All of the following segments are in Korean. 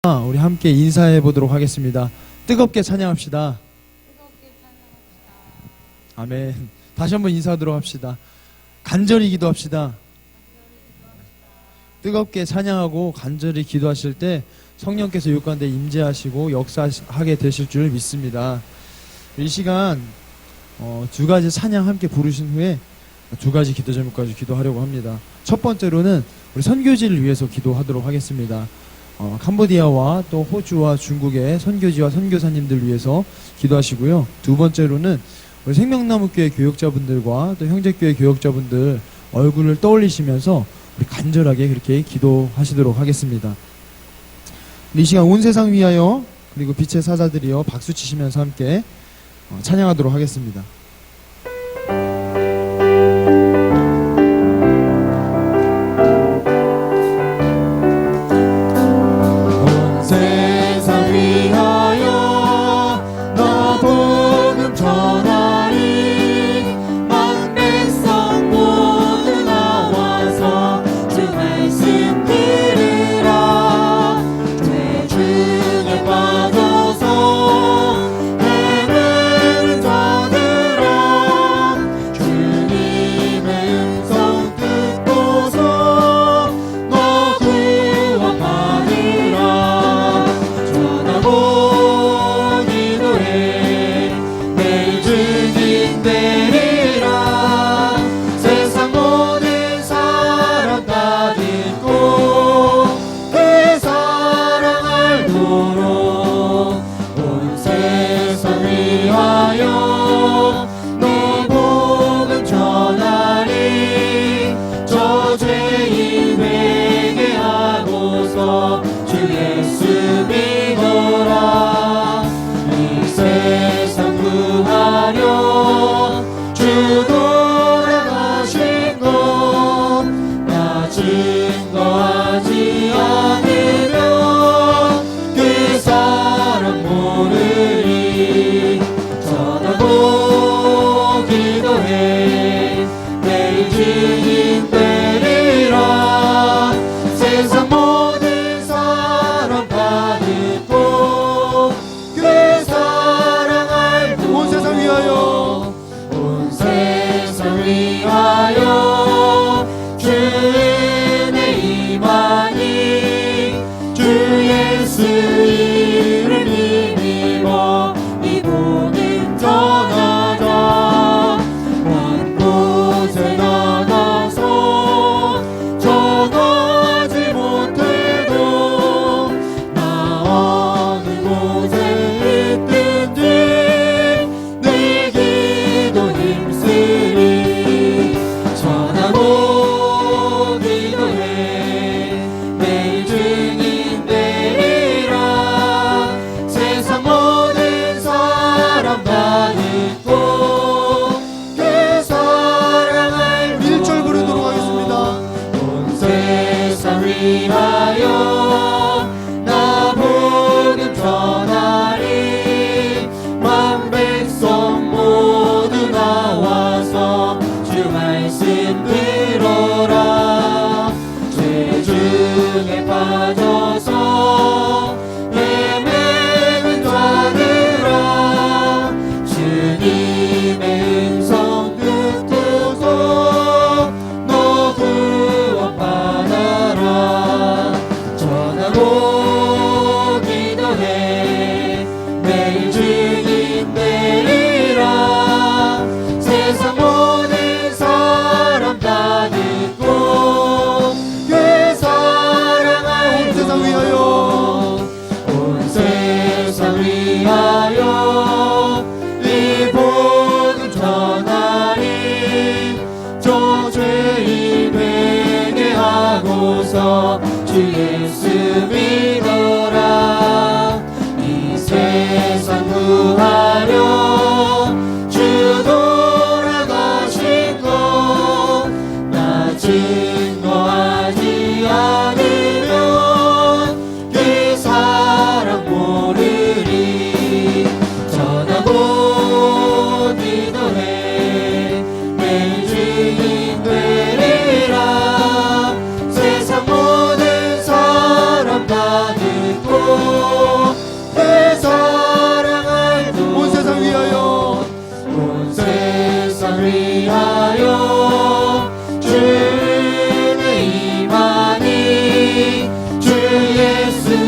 우리 함께 인사해 보도록 하겠습니다. 뜨겁게 찬양합시다. 아멘. 다시 한번 인사하도록 합시다. 간절히 기도합시다. 뜨겁게 찬양하고 간절히 기도하실 때 성령께서 이 가운데 임재하시고 역사하게 되실 줄 믿습니다. 이 시간 두 가지 찬양 함께 부르신 후에 두 가지 기도 제목까지 기도하려고 합니다. 첫 번째로는 우리 선교지를 위해서 기도하도록 하겠습니다. 캄보디아와 또 호주와 중국의 선교지와 선교사님들 위해서 기도하시고요. 두 번째로는 우리 생명나무교회 교역자분들과 또 형제교회 교역자분들 얼굴을 떠올리시면서 우리 간절하게 그렇게 기도하시도록 하겠습니다. 이 시간 온 세상 위하여 그리고 빛의 사자들이여 박수 치시면서 함께 찬양하도록 하겠습니다. 전하고 기도해 매일 증인 되리라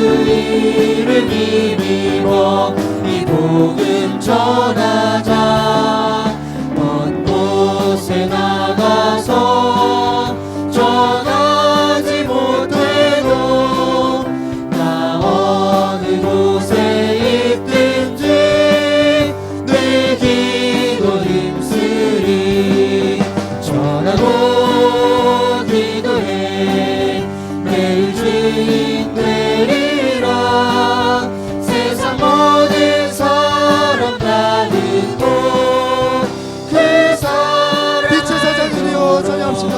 이름 힘입어 이 복음 전하자. 먼 곳에 나가서 전하지 못해도 나 어느 곳에 있든지 내 기도 힘쓰리. 전하고 기도해 매일 주인 되리라. 세상 모든 사람 가는 곳 그 사람 빛의 사자들이여 찬양합시다.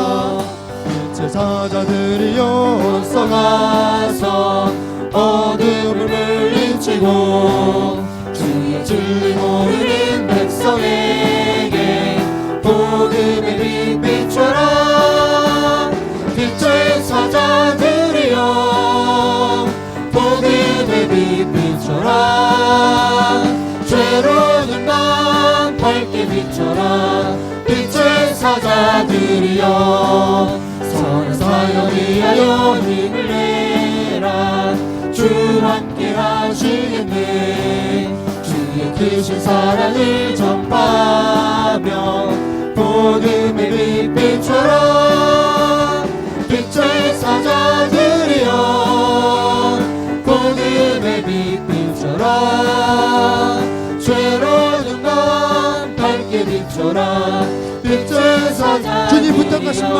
빛의 사자들이여 어서 가서 어둠을 물리치고 주의 진리 모르는 백성에게 복음의 빛 비춰라. 빛의 사자들이여 복음의 빛 비춰라. 죄로운 밤 밝게 비춰라. 빛의 사자들이여 선한 사역 위하여 힘을 내라. 주 함께 하시겠네. 주의 크신 사랑을 전파하며 복음의 빛 비춰라. 빛의 사자들이여 복음의 빛 비춰라. 죄로운 밤 밝게 비춰라. 빛의 사자들이여 주님 부탁하신 말,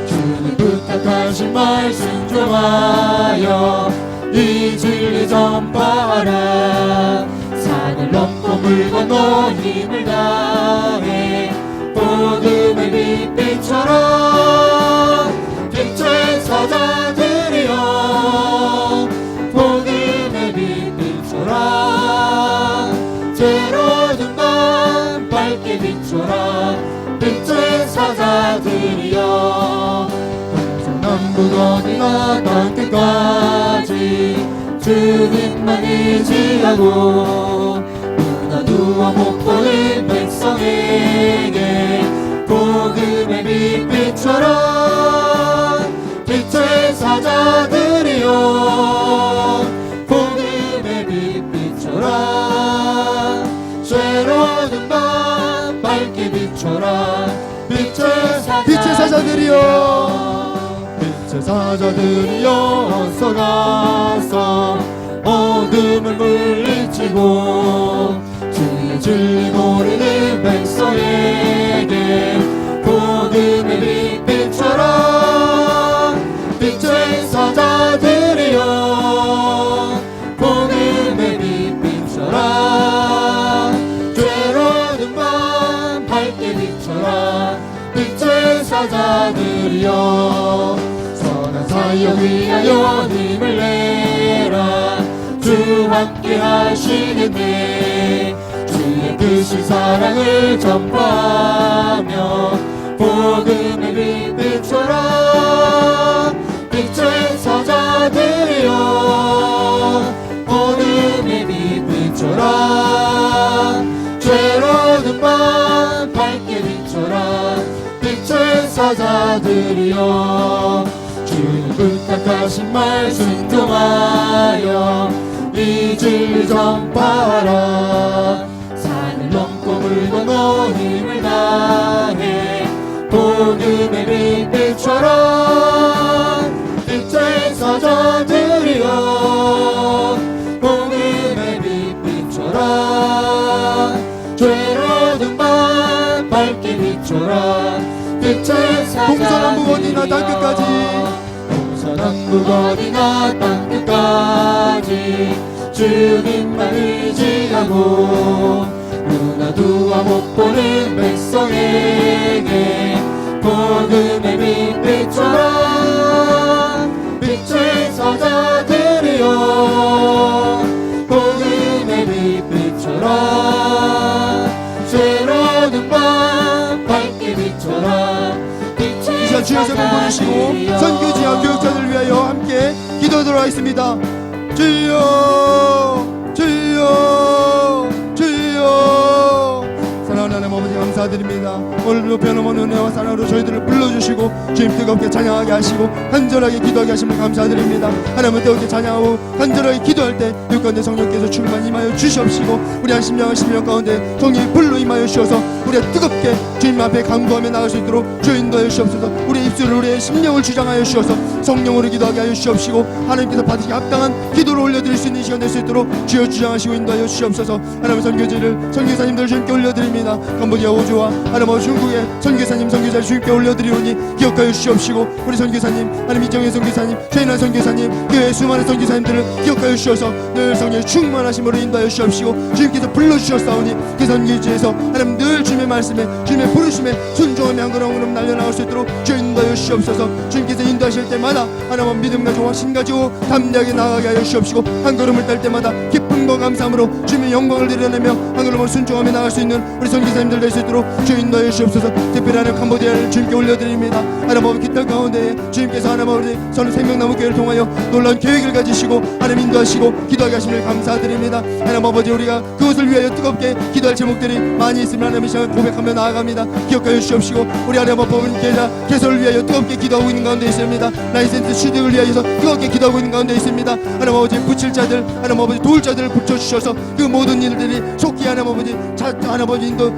주님 부탁하신 말 순종하여 이 진리 전파하라. 산을 넘고 물 건너 힘을 다해 복음의 빛 비춰라. 빛의 사자들이여 복음의 빛 비춰라. 죄로운 밤 밝게 비춰라. 빛의 사자들이여 남북 어디나 땅끝까지 주님만 의지하고 눈 누워 못 보는 백성에게 복음의 빛 비춰라. 빛의 사자들이여 복음의 빛 비춰라. 죄로운 밤 밝게 비춰라. 빛의 사자들이여 빛의 사자들이여 어서 가서 어둠을 물리치고 주의 진리 모르는 백성에게 복음의 빛 비춰라. 빛의 사자들이여 복음의 빛 비춰라. 죄로운 밤 밝게 비춰라. 빛의 사자들이여 선한 사역 위하여 힘을 내라. 주 함께 하시겠네. 주의 크신 사랑을 전파하며 복음의 빛 비춰라. 빛의 사자들이여 복음의 빛 비춰라. 죄로운 밤 밝게 비춰라. 빛의 사자들이여 주님 부탁하신 말 순종하여 이 진리 전파하라. 산을 넘고 물 건너 힘을 다해 복음의 빛 비춰라. 빛의 사자들이여 복음의 빛 비춰라. 죄로운 밤 밝게 비춰라. 빛의 동서남북 어디나 땅끝까지 동서남북 어디나 땅끝까지 주님만 의지하고 눈 어두워 못 보는 백성에게 복음의 빛 비춰라. 빛의 사자들이여 복음의 빛 비춰라. 죄로운 밤 밝게 비춰라. 이 시간 주여 세번 보내시고 선교지와 교육자들 위하여 함께 기도하도록 하겠습니다. 주여 주여 주여 사랑하는 하나님 아버지 감사드립니다. 감사드립니다. 오늘도 변함없는 은혜와 사랑으로 저희들을 불러주시고 주님 뜨겁게 찬양하게 하시고 간절하게 기도하게 하심을 감사드립니다. 하나님은 뜨겁게 찬양하고 간절하게 기도할 때 육가운데 성령께서 충만히 임하여 주시옵시고 우리 한 심령 가운데 성령이 불로 임하여 주셔서 우리가 뜨겁게 주님 앞에 간구하며 나갈 수 있도록 주여 인도하여 주옵소서. 우리의 입술을 우리의 심령을 주장하여 주셔서 성령으로 기도하게 하여 주옵시고 하나님께서 받으시기 합당한 기도를 올려드릴 수 있는 시간 될 수 있도록 주여 주장하시고 인도하여 주옵소서. 하나님 선교사님들 주님께 올려드립니다. 캄보디아 호주와 하나님 중국의 선교사님 선교자를 주님께 올려드리오니 기억하여 주시옵시고 우리 선교사님 하나님 이정현 선교사님 최인환 선교사님 교회 수많은 선교사님들을 기억하여 주셔서 늘 성령의 충만하심으로 인도하여 주시옵시고 주님께서 불러주셨사오니 그 선교지에서 하나님 늘 주님의 말씀에 주님의 부르심에 순종하며 한 걸음 한 걸음 날려나갈 수 있도록 주여 인도하여 주시옵소서. 주님께서 인도하실 때마다 하나님 믿음 가지고 신 가지고 담대하게 나아가게 하여 주시옵시고 한 걸음을 딸 때마다 기쁨과 감사함으로 주님의 영광을 드러내며 한 걸음을 순종하며 나갈 수 있는 우리 선교사님들 될 수 있도록 주여 인도하여 주시옵소서. 특별히 하나님 캄보디아를 주님께 올려드립니다. 하나님 기타 가운데 주님께서 하나님 우리 선 생명나무 교회를 통하여 놀라운 계획을 가지시고 하나님 인도하시고 기도하게 하심을 감사드립니다. 하나님 아버지 우리가 그것을 위하여 뜨겁게 기도할 제목들이 많이 있으면 하나님 이 시간 고백하며 나아갑니다. 기억하여 주시옵시고 우리 하나님 법은 계좌 개설을 위하여 뜨겁게 기도하고 있는 가운데 있습니다. 라이센스 취득을 위하여서 뜨겁게 기도하고 있는 가운데 있습니다. 하나님 아버지 붙일 자들 하나님 아버지 도울 자들을 붙여주셔서 그 모든 일들이 속히 하나님 아버지 하나님 아버지 인도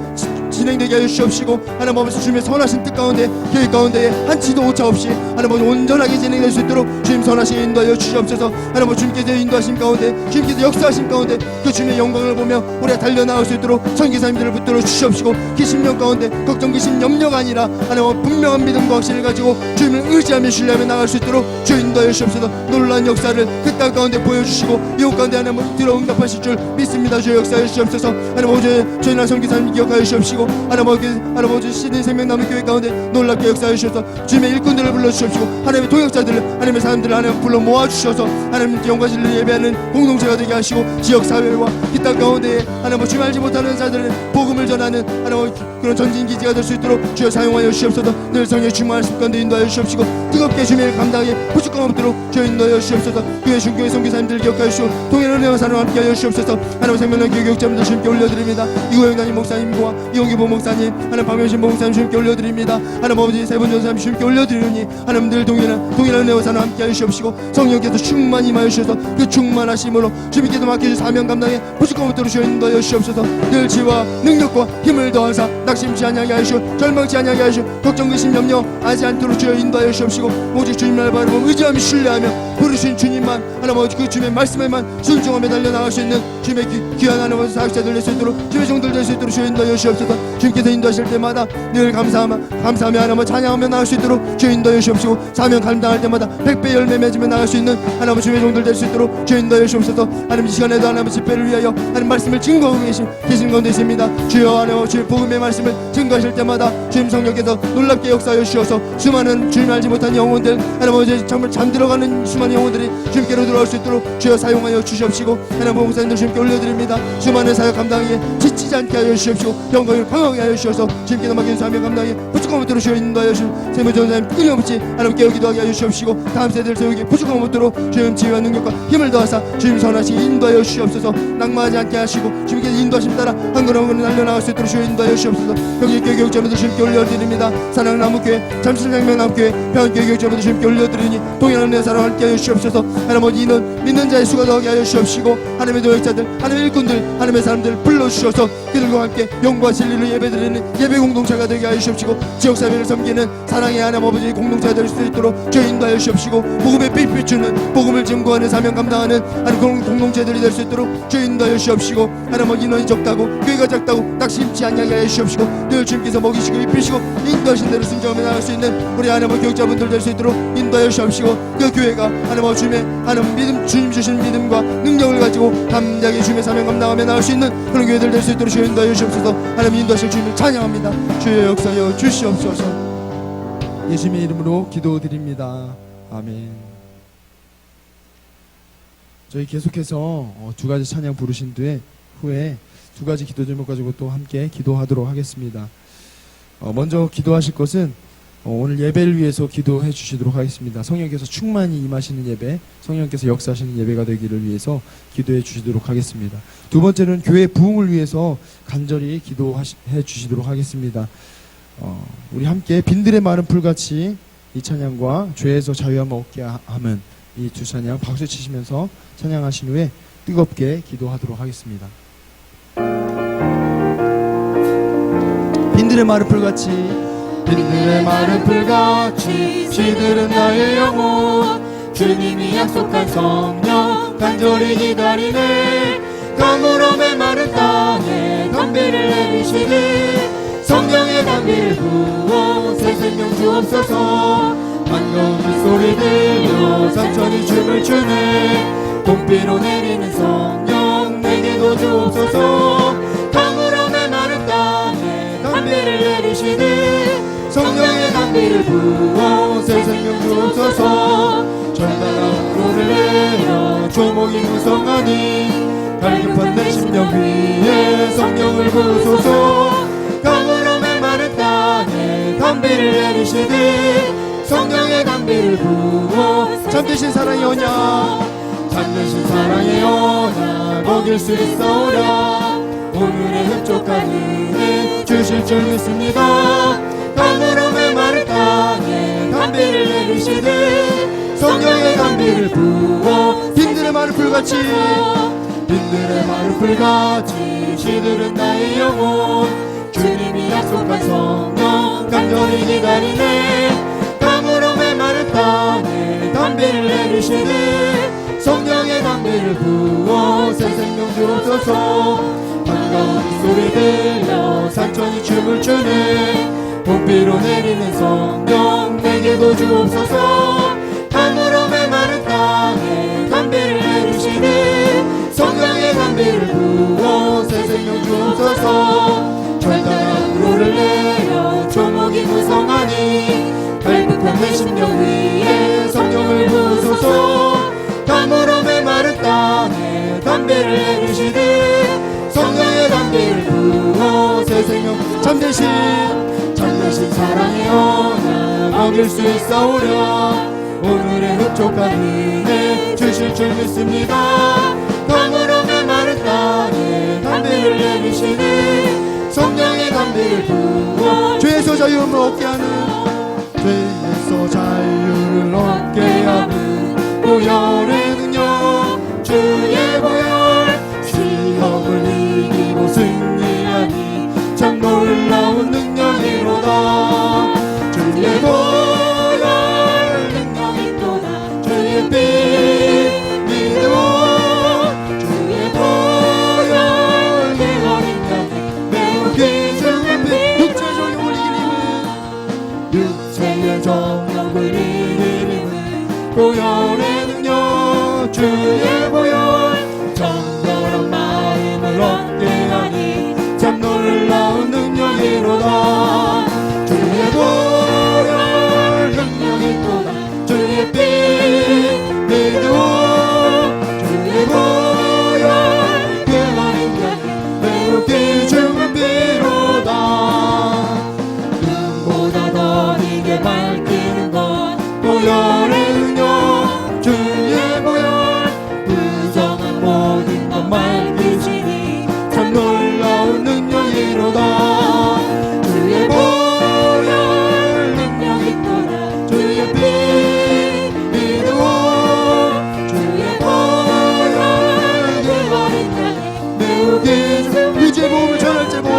진행되게 하여 주시옵시고 하나님 아버지 주님의 선하신 뜻 가운데 계획 가운데 한치도 오차 없이 하나님 아버지 온전하게 진행될 수 있도록 주님 선하시게 인도하여 주시옵소서. 하나님 아버지 주님께서 인도하신 가운데 주님께서 역사하신 가운데 그 주님의 영광을 보며 우리가 달려나갈 수 있도록 선교사님들을 붙들어 주시옵시고 그 심령 가운데 걱정 기심 염려가 아니라 하나님 아버지 분명한 믿음과 확신을 가지고 주님을 의지하며 신뢰하며 나갈 수 있도록 주 인도하여 주시옵소서. 놀라운 역사를 그 땅 가운데 보여주시고 이웃 가운데 하나님 아버지 들어 응답하실 줄 믿습니다. 주 역사해 주시옵소서. 하나님 아버지 저희나 선교사님 기억하여 주시옵시고 하나님 아버지 시드니 생명나무 교회 가운데 놀랍게 역사해 주셔서 주님의 일꾼들을 불러주시옵시고 하나님의 동역자들을 하나님의 사람들을 하나님 불러 모아주셔서 하나님께 영광실을 예배하는 공동체가 되게 하시고 지역사회와 이 땅 가운데 하나님 주님 알지 못하는 자들은 복음을 전하는 하나님 그런 전진기지가 될 수 있도록 주여 사용하여 주시옵소서. 늘 성령의 충만한 습관도 인도하여 주시옵시고 뜨겁게 주님을 감당하게 부족함 없도록 주여 인도하여 주시옵소서. 교회 중교회 선교사님들 기억하여 주시고 동일한 은혜와 사랑과 함께하여 주시옵소서. 하나님 생명난 교회 교육자분들 주님께 올려드립니다. 이고영 담임 목사님과 이용기 목사님 하나님 박명신 목사님 주님께 올려드립니다. 하나님 아버지 세분 전사님 주님께 올려드리니 하나님 늘 동일한 은혜와 사랑과 함께하여 주시옵시고 성령께서 충만히 임하여 주셔서 그 충만하심으로 주님께서 맡겨주신 사명 감당에 부족함 없도록 주여 인도하여 주시옵소서. 늘 지혜와 능력과 힘을 더하사 낙심치 아니하게 하시고 절망치 아니하게 하시고 걱정 근심 염려 하지 않도록 주여 인도하여 주시옵시고 오직 주님을 바라보며 의지하며 신뢰하며 부르신 주님만 하나님 아버지 그 주님의 말씀에만 순종하며 달려나갈 수 있는 주님의 귀한 하나님 아버지 사역자들 될 수 있도록 주님의 종들 될 수 있도록 주여 인도하여 주시옵소서. 주님께서 인도하실 때마다 늘 감사하며 하나님 아버지 찬양하며 나갈 수 있도록 주여 인도하여 주시옵시고 사명 감당할 때마다 100배 열매 맺으며 나갈 수 있는 하나님 아버지 주님의 종들 될 수 있도록 주여 인도하여 주시옵소서. 하나님 이 시간에도 하나님 아버지 집회를 위하여 하나님 말씀을 증거하고 계신 가운데 있습니다. 주여 하나님 아버지 주의 복음의 말씀을 증거하실 때마다 주님 성령께서 놀랍게 역사하여 주셔서 수많은 주님 알지 못한 영혼들 하나님 아버지 정말 잠들어가는 수많은 영혼들이 주님께로 돌아올 수 있도록 주여 사용하여 주시옵시고 하나님 목사님들 주님께 올려드립니다. 수많은 사역 감당에 지치지 않게 하여 주시옵시고 영광을 강하게 하여 주셔서 주님께서 맡긴 사명 감당에 부족함 없도록 주여 인도하여 주시옵시고 세무전사님 끊임없이 하나님 깨어 기도하게 하여 주시옵시고 다음 세대를 세우기 부족함 없도록 주님 지혜와 능력과 힘을 더하사 주님 선하시게 인도하여 주시옵소서. 낙마하지 않게 하시고 주님께서 인도하심 따라 한 걸음 한 걸음 날려나갈 수 있도록 주여 인도하여 주시옵소서. 여기 교육자분들 주님께 올려드립니다. 사랑나무교회 잠실생명나무교회 평안교회 교육자분들 주님께 올려드리니 동일한 내 사랑 함께 하여 주시옵소서. 하나님 아버지 이는 믿는 자의 수가 더하게 하여 주시옵시고 하나님의 도역자들 하나님의 일꾼들 하나님의 사람들 불러주셔서 그들과 함께 영과 진리로 예배드리는 예배 공동체가 되게 하여 주시옵시고 지역사회를 섬기는 사랑의 하나님 아버지 공동체가 될 수 있도록 주여 인도하여 주시옵시고 복음의 빛 주는 복음을 증거하는 사명 감당하는 하나님 공동체들이 될 수 있도록 주여 인도하여 주시옵시고 하나님 아버지 인원이 적다고 교회가 작다고 낙심치 않게 하여 주시옵시고 늘 주님께서 먹이시고 입히시고 인도하신 대로 순종하며 나갈 수 있는 우리 하나님 아버지 교육자분들 될 수 있도록 인도하여 주시옵시고 그 교회가 하나님 아버지 주님의 하나님 믿음 주님 주신 믿음과 능력을 가지고 담대하게 주님의 사명 감당하며 나갈 수 있는 그런 교회들 될 수 있도록 주여 인도하여 주시옵소서. 하나님 인도하실 주님을 찬양합니다. 주의 역사여 주시옵소서. 예수님의 이름으로 기도드립니다. 아멘. 저희 계속해서 두 가지 찬양 부르신 후에 두 가지 기도 제목 가지고 또 함께 기도하도록 하겠습니다. 먼저 기도하실 것은 오늘 예배를 위해서 기도해 주시도록 하겠습니다. 성령께서 충만히 임하시는 예배, 성령께서 역사하시는 예배가 되기를 위해서 기도해 주시도록 하겠습니다. 두 번째는 교회 부흥을 위해서 간절히 기도해 주시도록 하겠습니다. 우리 함께 빈들의 마른 풀같이 이 찬양과 죄에서 자유함을 얻게 하면 이 두 찬양 박수 치시면서 찬양하신 후에 뜨겁게 기도하도록 하겠습니다. 빈들의 마른 풀같이 빈들의 마른 풀같이 시들은 나의 영혼 주님이 약속한 성령 간절히 기다리네 가물음의 마른 땅에 담비를 내리시니 성령의 담비를 부어 새 생명 주옵소서 반가운 빗소리 들려 산천이 춤을 추네 봄비로 내리는 성령 내게도 주옵소서 가물음의 마른 땅에 담비를 내리시니 성령의 담비를 부어 새 생명 주옵소서 절단한 불을 내려 조목이 무성하니 갈급한 내 심령 위에 성령을 부으소서 가물음의 마른 땅에 담비를 내리시니 성령의 담비를 부어 참되신 사랑의 언약 참되신 사랑의 언약 먹일 수 있사오랴 오늘의 흡족한 은혜 주실 줄 믿습니다 가물음의 마른 땅에 담비를 내리시되 성령의 담비를 부어 빈들의 마른 풀같이 빈들의 마른 풀같이 시들은 나의 영혼 주님이 약속한 성령 간절히 기다리네 가물음의 마른 땅에 담비를 내리시되 성령의 담비를 부어 새 생명 주옵소서 반가운 소리 들려 산천이 춤을 추네 봄비로 내리는 성령 내게도 주옵소서 가물음의 마른 땅에 담비를 내리시네 성령의 담비를 부어 새 생명 주옵소서 절단한 불을 내려 조목이 무성하니 갈급한 내 심령 위에 성령을 부으소서 가물음의 마른 땅에 담비를 내리시네 성령의 담비를 부어 새 생명 참되신 사랑의 언약 먹일 수 있사오랴 오늘의 흡족한 은혜 주실 줄 믿습니다 가물음의 마른 땅에 담비를 내리시니 성령의 담비를 부어 죄에서 자유함을 얻게 하는 죄에서 자유를 얻게 하는 보혈의 능력 주의 보혈 시험을 이기고 승리하니 참 놀라운 능력이로다 주의 보혈 능력이 또다 주의 피 믿어 주의 보혈 내 어린 양에 매우 귀중한 피 육체의 정욕을 이기는 보혈의 능력 주의 보혈 정결한 마음을 얻게 하니 참 놀라운 능력이로다 주의 보혈 능력이 또다 주의 피 믿어 주의 보혈 그 어린 양이 매우 귀중한 피로다 눈보다 더 이게 밝히는 것 보혈의 능력 주의 보혈 부정한 모든 것 밝히시니 참 놀라운 능력이로다 주의 보혈 능력이 또다 주의 피 믿어 주의 보혈 그 어린 양이 매우 귀중 구주의 복음을 전할 제목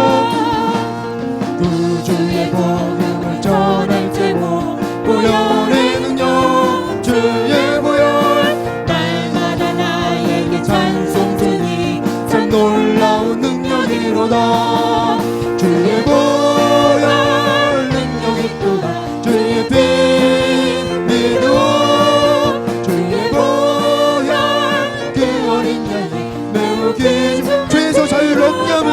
구주의 복음을 전할 제목 보혈의 능력 주의 보혈 날마다 나에게 찬송 주니 참 놀라운 능력이로다 주의 보혈 능력이 또다 주의 피 믿어 주의 보혈 그 어린 양이 매우 귀중 죄에서 자유를 얻게 하는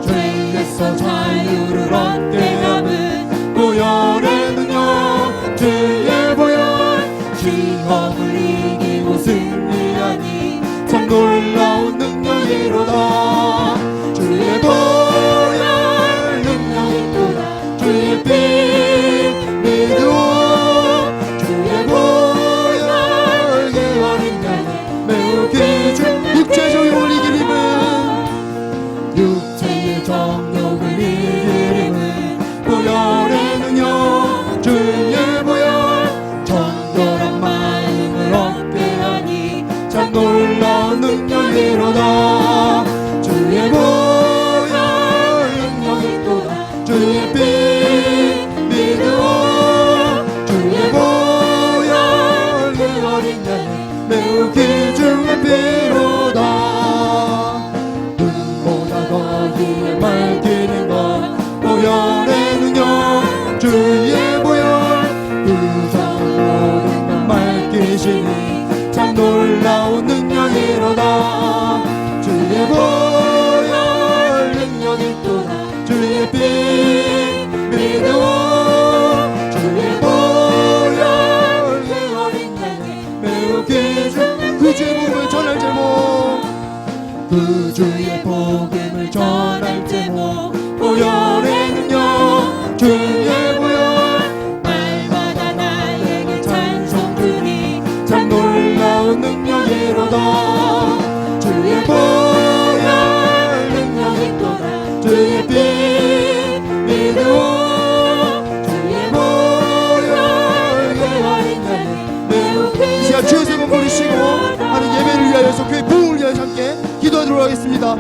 죄에서 자유를 얻게 하는 보혈의 능력 주의 보혈 시험을 이기고 승리하니 참 놀라운 능력이로다 주의 보혈 능력이 또다 주의 피 주의 피로다. 눈보다 거기에 밝히는 것 보혈의 능력 주의 보혈 의상 모든 것 밝히시니 참 놀라운 능력이로다. 주의 보혈 능력이 또다. 주의 피 믿어 주의 보혈 그 어린 양에 매우 귀중 그 주의 복음을 전할 제목 그 주의 복음을 전할 제목 보혈의 능력 주의 보혈 날마다 나에게 찬송 드리 참 놀라운 능력이로다. 주의 보혈 능력이 또다. 주의 피 믿어 주의 보혈 그 어린 양에 매우 이 시간 주의 세번 부르시고 하는 예배를 위하여서 교회 부흥을 위하여 함께 기도하도록 하겠습니다.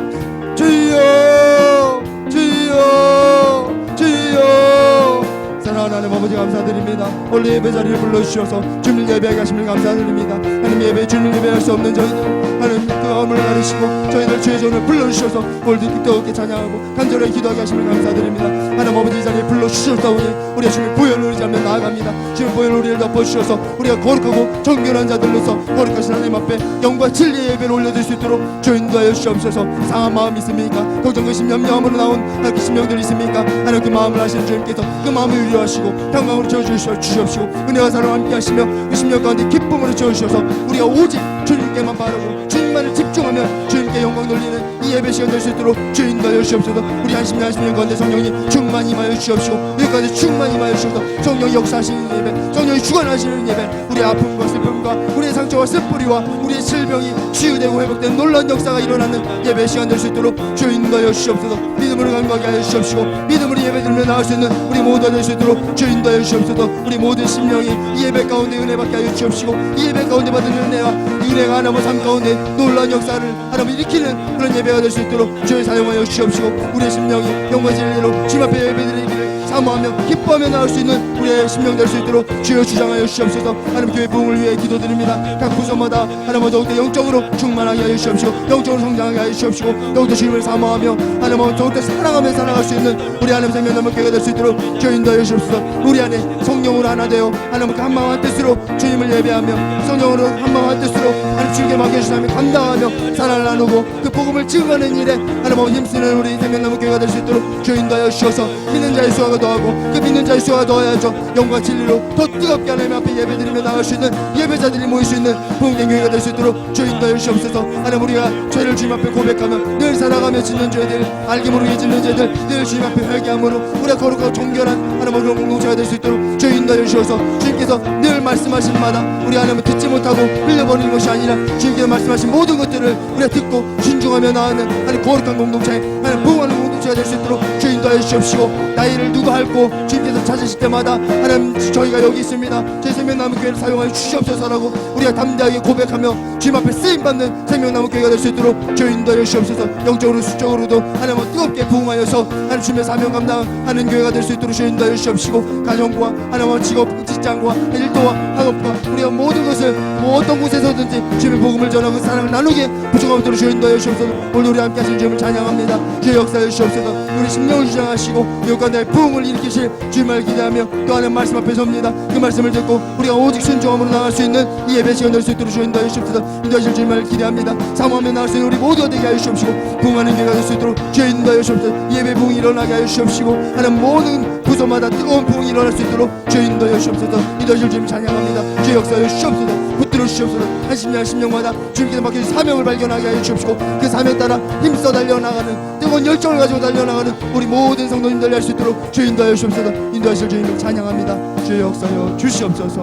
주여 주여 주여 사랑하는 하나님 아버지 감사드립니다. 오늘 예배 자리를 불러주셔서 주님을 예배하게 하심을 감사드립니다. 하나님 예배에 주님을 예배할 수 없는 저희들 하나님 그 마음을 가르시고 저희들 주의 손을 불러주셔서 오늘도 뜨겁게 찬양하고 간절하게 기도하게 하심을 감사드립니다. 하나님 아버지 이 자리에 불러주셨사오니 우리가 주님의 보혈을 의지하며 나아갑니다. 주님의 보혈을 우리를 덮어주셔서 우리가 거룩하고 정결한 자들로서 거룩하신 하나님 앞에 영과 진리의 예배를 올려드릴 수 있도록 주여 인도하여 주시옵소서. 상한 마음이 있습니까? 걱정 의심 염려함으로 나온 그 심령들이 있습니까? 하나님 그 마음을 하시는 주님께서 그 마음을 위로하시고 평강으로 채워주시옵시고 은혜와 사랑과 함께 하시며 그 심령 가운데 기쁨으로 채워주셔서 우리가 오직 주님께만 바라고 주님만을 집중하며 주님께 영광 돌리는 이 예배 시간 될 수 있도록 주여 인도하여 주시옵소서. 우리 한심령 가운데 성령이 충만히 임하여 주시옵시고 여기까지 충만히 임하여 주셔서 성령이 역사하시는 예배 성령이 주관하시는 예배 우리의 아픔과 슬픔과 우리의 상처와 슬뿌리와 우리의 질병이 치유되고 회복되는 놀라운 역사가 일어나는 예배 시간 될 수 있도록 주여 인도하여 주시옵소서. 믿음으로 간구하게 하여 주시옵시고 믿음으로 예배 드리며 나올 수 있는 우리 모두가 될 수 있도록 주여 인도하여 주시옵소서. 우리 모든 심령이 이 예배 가운데 은혜 받게 하여 주시옵시고 이 예배 가운데 받은 은혜와 이 은혜가 하나님 삶 가운데 놀라운 역사를 하나님 일으키는 그런 예배가 될 수 있도록 주여 사용하여 주시옵시고 우리의 심령이 영과 진리로 주님 앞에 예배드리기를 사모하며 기뻐하며 나올 수 있는 우리의 심령 될 수 있도록 주여 주장하여 주시옵소서. 하나님 교회 부흥을 위해 기도드립니다. 각 부서마다 하나님 더욱더 영적으로 충만하게 하여 주시옵시고 영적으로 성장하게 하여 주시옵시고 더욱더 주님을 사모하며 하나님 더욱더 사랑하며 살아갈 수 있는 우리 하나님 생명 남은 교회가 될 수 있도록 주여 인도하여 주시옵소서. 우리 안에 성령으로 하나 되어 하나님 한 마음 한 뜻으로 주님을 예배하며 성령으로 한 마음 한 뜻으로 하나님 주님께 맡겨주시며 감당하며 사랑을 나누고 그 복음을 증거하는 일에 하나님 힘쓰는 우리 생명 남은 교회가 될 수 있도록 주여 인도하여 주셔서 믿는 자의 수가 더하고 그 믿는 자의 수가 더하여져 영과 진리로 더 뜨겁게 하나님 앞에 예배드리며 나갈 수 있는 예배자들이 모일 수 있는 부흥된 교회가 될 수 있도록 주여 인도하여 주시옵소서. 하나님 우리가 죄를 주님 앞에 고백하며 늘 살아가며 짓는 죄들 알게 모르게 짓는 죄들 늘 주님 앞에 회개함으로 우리가 거룩하고 정결한 하나님 그런 공동체가 될 수 있도록 주여 인도하여 주셔서 주님께서 늘 말씀하신 마다 우리 하나님은 듣지 못하고 흘려버리는 것이 아니라 주님께서 말씀하신 모든 것들을 우리가 듣고 순종하며 나아가는 하나님 거룩한 공동체 하나님 부흥하는 공동체가 될 수 있도록 주여 인도하여 주시옵시고 나이를 누가 핥고 주님께서 찾으실 때마다 하나님 저희가 여기 있습니다. 저희 생명나무 교회를 사용하여 주시옵소서라고 우리가 담대하게 고백하며 주님 앞에 쓰임받는 생명나무 교회가 될 수 있도록 주여 인도하여 주시옵소서. 영적으로 수적으로도 하나님 뜨겁게 부흥하여서 하나님 주님의 사명 감당하는 교회가 될 수 있도록 주여 인도하여 주시옵시고 가정과 하나님 직업 직장과 일도와 학업과 우리가 모든 것을 뭐 어떤 곳에서든지 주님의 복음을 전하고 사랑을 나누게 부족함도록 주여 인도하여 주옵소서. 오늘 우리 함께 하신 주님을 찬양합니다. 주여 역사해 주시옵소서. 우리 심령을 주장하시고 여기까지 부흥을 일으키실 주님을 기대하며 또 하나님 말씀 앞에 섭니다. 그 말씀을 듣고 우리가 오직 순종함으로 나갈 수 있는 이 예배 시간 될 수 있도록 주여 인도하여 주옵소서. 인도하실 주님을 기대합니다. 사모하며 나갈 수 있는 우리 모두가 되게 하여 주옵시고 부흥하는 교회가 될 수 있도록 주여 인도하여 주옵소서. 예배 부흥이 일어나게 하여 주옵시고 하나님 모든 부서마다 뜨거운 부흥이 일어날 수 있도록 주여 인도하여 주옵소서. 인도하실 주님 찬양합니다. 주여 역사하여 주옵소서. 붙들어 주시옵소서. 한 심령마다 주님께서 맡겨주신 사명을 발견하게 하여 주옵시고 그 사명 따라 힘써 달려나가는 뜨거운 열정을 가지고 달려나가는 우리 모든 성도님들 할 수 있도록 주여 인도하여 주옵소서. 인도하실 주님을 찬양합니다. 주여 역사하여 주시옵소서.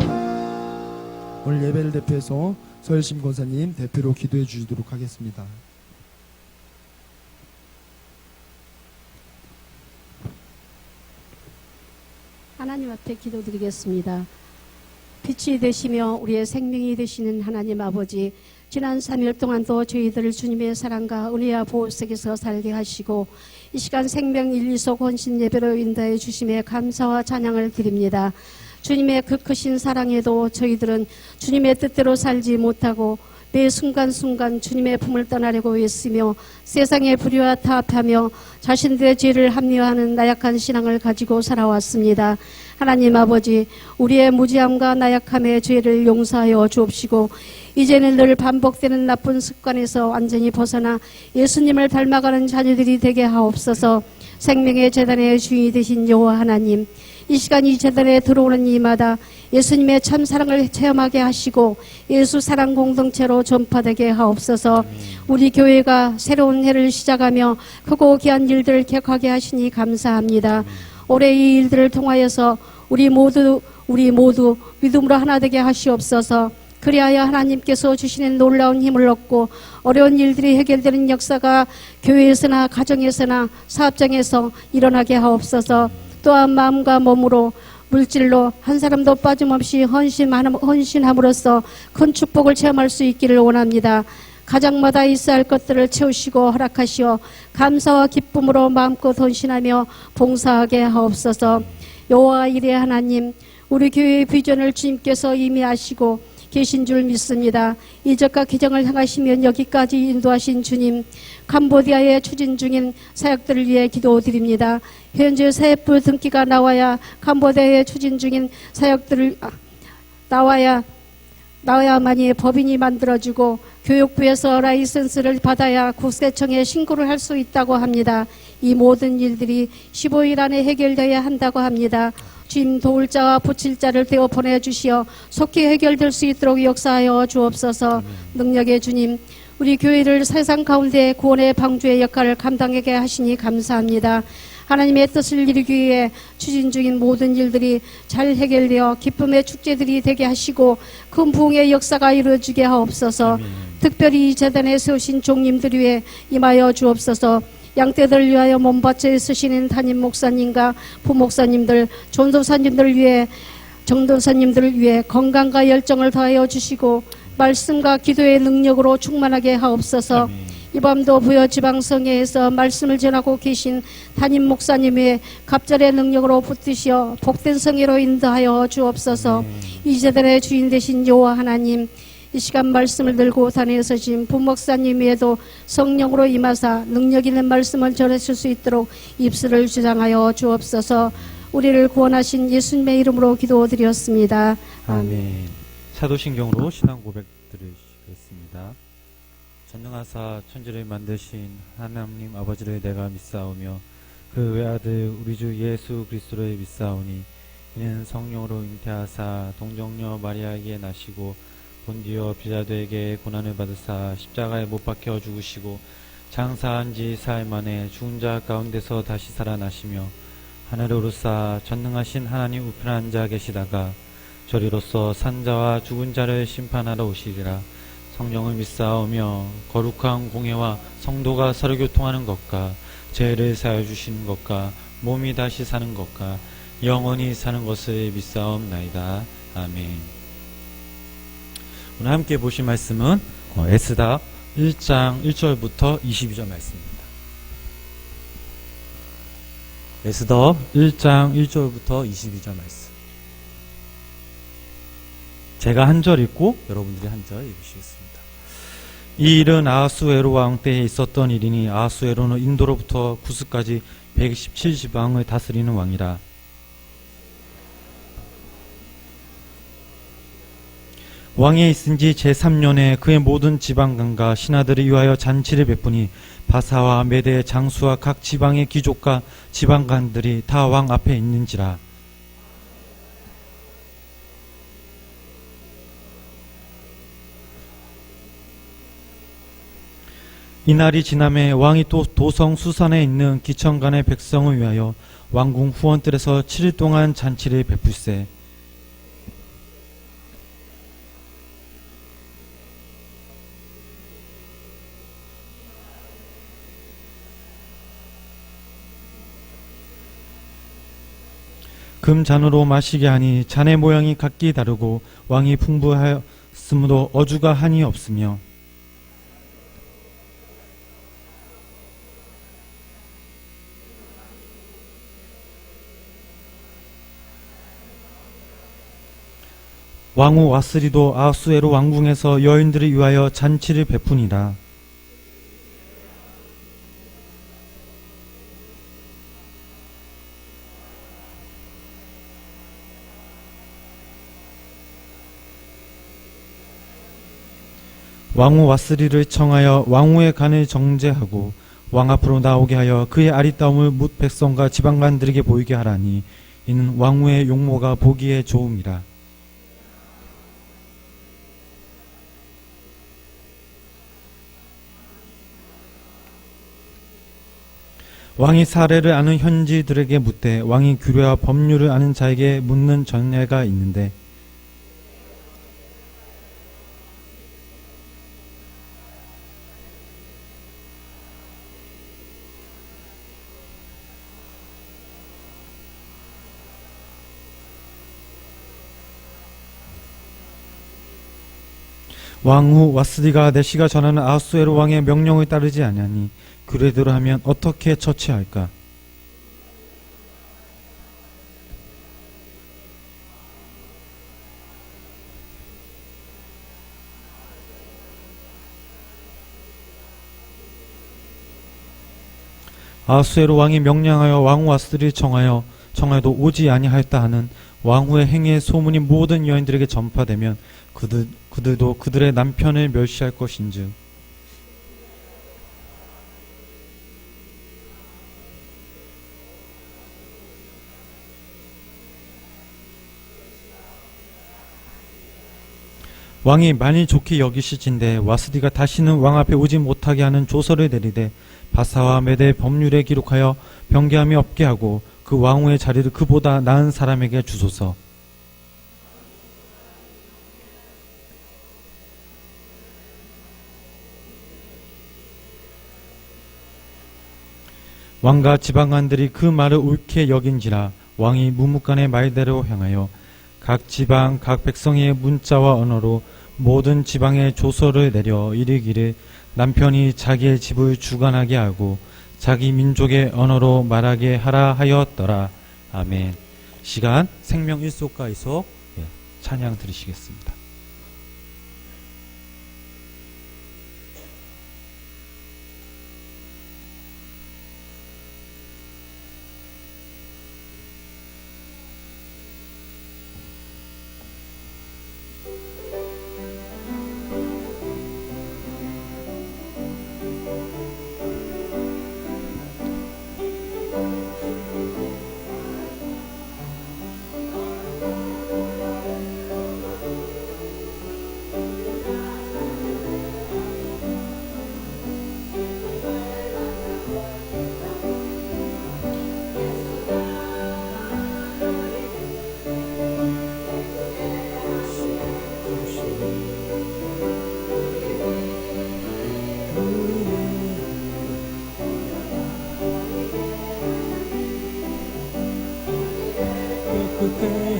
오늘 예배를 대표해서 서일심 권사님 대표로 기도해 주시도록 하겠습니다. 하나님 앞에 기도드리겠습니다. 빛이 되시며 우리의 생명이 되시는 하나님 아버지, 지난 3일 동안도 저희들을 주님의 사랑과 은혜와 보호 속에서 살게 하시고 이 시간 생명 1, 2소 헌신 예배로 인도해 주심에 감사와 찬양을 드립니다. 주님의 그 크신 사랑에도 저희들은 주님의 뜻대로 살지 못하고 매 순간순간 주님의 품을 떠나려고 애쓰며 세상의 불의와 타협하며 자신들의 죄를 합리화하는 나약한 신앙을 가지고 살아왔습니다. 하나님 아버지, 우리의 무지함과 나약함의 죄를 용서하여 주옵시고 이제는 늘 반복되는 나쁜 습관에서 완전히 벗어나 예수님을 닮아가는 자녀들이 되게 하옵소서. 생명의 재단의 주인이 되신 여호와 하나님, 이 시간 이 재단에 들어오는 이마다 예수님의 참사랑을 체험하게 하시고 예수 사랑 공동체로 전파되게 하옵소서. 우리 교회가 새로운 해를 시작하며 크고 귀한 일들을 격하게 하시니 감사합니다. 올해 이 일들을 통하여서 우리 모두 믿음으로 하나 되게 하시옵소서. 그리하여 하나님께서 주시는 놀라운 힘을 얻고 어려운 일들이 해결되는 역사가 교회에서나 가정에서나 사업장에서 일어나게 하옵소서. 또한 마음과 몸으로 물질로 한 사람도 빠짐없이 헌신함으로써 큰 축복을 체험할 수 있기를 원합니다. 가정마다 있어야 할 것들을 채우시고 허락하시어 감사와 기쁨으로 마음껏 헌신하며 봉사하게 하옵소서. 여호와 이레 하나님, 우리 교회의 비전을 주님께서 이미 아시고 계신 줄 믿습니다. 이적과 기적을 행하시면 여기까지 인도하신 주님, 캄보디아에 추진 중인 사역들을 위해 기도드립니다. 현재 사역부 등기가 나와야 캄보디아에 추진 중인 사역들을 나와야만이 법인이 만들어지고 교육부에서 라이선스를 받아야 국세청에 신고를 할 수 있다고 합니다. 이 모든 일들이 15일 안에 해결되어야 한다고 합니다. 주님, 도울 자와 붙일 자를 되어 보내주시어 속히 해결될 수 있도록 역사하여 주옵소서. 능력의 주님, 우리 교회를 세상 가운데 구원의 방주의 역할을 감당하게 하시니 감사합니다. 하나님의 뜻을 이루기 위해 추진 중인 모든 일들이 잘 해결되어 기쁨의 축제들이 되게 하시고 큰 부흥의 역사가 이루어지게 하옵소서. 특별히 이 재단에 세우신 종님들 위해 임하여 주옵소서. 양떼들을 위하여 몸바쳐 쓰시는 담임 목사님과 부목사님들, 전도사님들을 위해 정도사님들을 위해 건강과 열정을 더하여 주시고 말씀과 기도의 능력으로 충만하게 하옵소서. 이 밤도 부여 지방성회에서 말씀을 전하고 계신 담임 목사님의 갑절의 능력으로 붙드시어 복된 성회로 인도하여 주옵소서. 이 재단의 주인 되신 여호와 하나님, 이 시간 말씀을 들고 다니서신 부목사님 위에도 성령으로 임하사 능력 있는 말씀을 전하실 수 있도록 입술을 주장하여 주옵소서. 우리를 구원하신 예수님의 이름으로 기도드렸습니다. 아멘. 사도신경으로 신앙 고백 드리겠습니다. 전능하사 천지를 만드신 하나님 아버지를 내가 믿사오며 그 외아들 우리 주 예수 그리스도를 믿사오니 이는 성령으로 잉태하사 동정녀 마리아에게 나시고 본디오 빌라도에게 고난을 받으사 십자가에 못 박혀 죽으시고 장사한 지 사흘 만에 죽은 자 가운데서 다시 살아나시며 하늘에 오르사 전능하신 하나님 우편에 앉아 계시다가 저리로서 산자와 죽은 자를 심판하러 오시리라. 성령을 믿사오며 거룩한 공회와 성도가 서로 교통하는 것과 죄를 사하여 주시는 것과 몸이 다시 사는 것과 영원히 사는 것을 믿사옵나이다. 아멘. 오늘 함께 보실 말씀은 에스더 1장 1절부터 22절 말씀입니다. 에스더 1장 1절부터 22절 말씀. 제가 한 절 읽고 여러분들이 한 절 읽으시겠습니다. 이 일은 아하수에로 왕 때에 있었던 일이니 아하수에로는 인도로부터 구스까지 117지방을 다스리는 왕이라. 왕에 있은 지 제3년에 그의 모든 지방관과 신하들을 위하여 잔치를 베푸니 바사와 메대 장수와 각 지방의 귀족과 지방관들이 다 왕 앞에 있는지라. 이날이 지남에 왕이 또 도성 수산에 있는 기천간의 백성을 위하여 왕궁 후원뜰에서 7일 동안 잔치를 베풀세. 금잔으로 마시게 하니 잔의 모양이 각기 다르고 왕이 풍부하였으므로 어주가 한이 없으며 왕후 와스리도 아하수에로 왕궁에서 여인들을 위하여 잔치를 베푸니라. 왕후 와스리를 청하여 왕후의 간을 정죄하고 왕 앞으로 나오게 하여 그의 아리따움을 뭇 백성과 지방관들에게 보이게 하라니 이는 왕후의 용모가 보기에 좋음이라. 왕이 사례를 아는 현지들에게 묻되 왕이 규례와 법률을 아는 자에게 묻는 전례가 있는데 왕후 와스디가 내시가 전하는 아하수에로 왕의 명령을 따르지 아니하니 규례대로 하면 어떻게 처치할까? 아하수에로 왕이 명령하여 왕후 와스디를 청하여도 오지 아니하였다 하는 왕후의 행위의 소문이 모든 여인들에게 전파되면 그들도 그들의 남편을 멸시할 것인즉 왕이 만일 좋게 여기실진대 와스디가 다시는 왕 앞에 오지 못하게 하는 조서를 내리되 바사와 메대 법률에 기록하여 변개함이 없게 하고 그 왕후의 자리를 그보다 나은 사람에게 주소서. 왕과 지방관들이 그 말을 옳게 여긴지라 왕이 무무간의 말대로 행하여 각 지방 각 백성의 문자와 언어로 모든 지방에 조서를 내려 이르기를 남편이 자기의 집을 주관하게 하고 자기 민족의 언어로 말하게 하라 하였더라. 아멘. 시간 생명 일속과 이속 찬양 들으시겠습니다.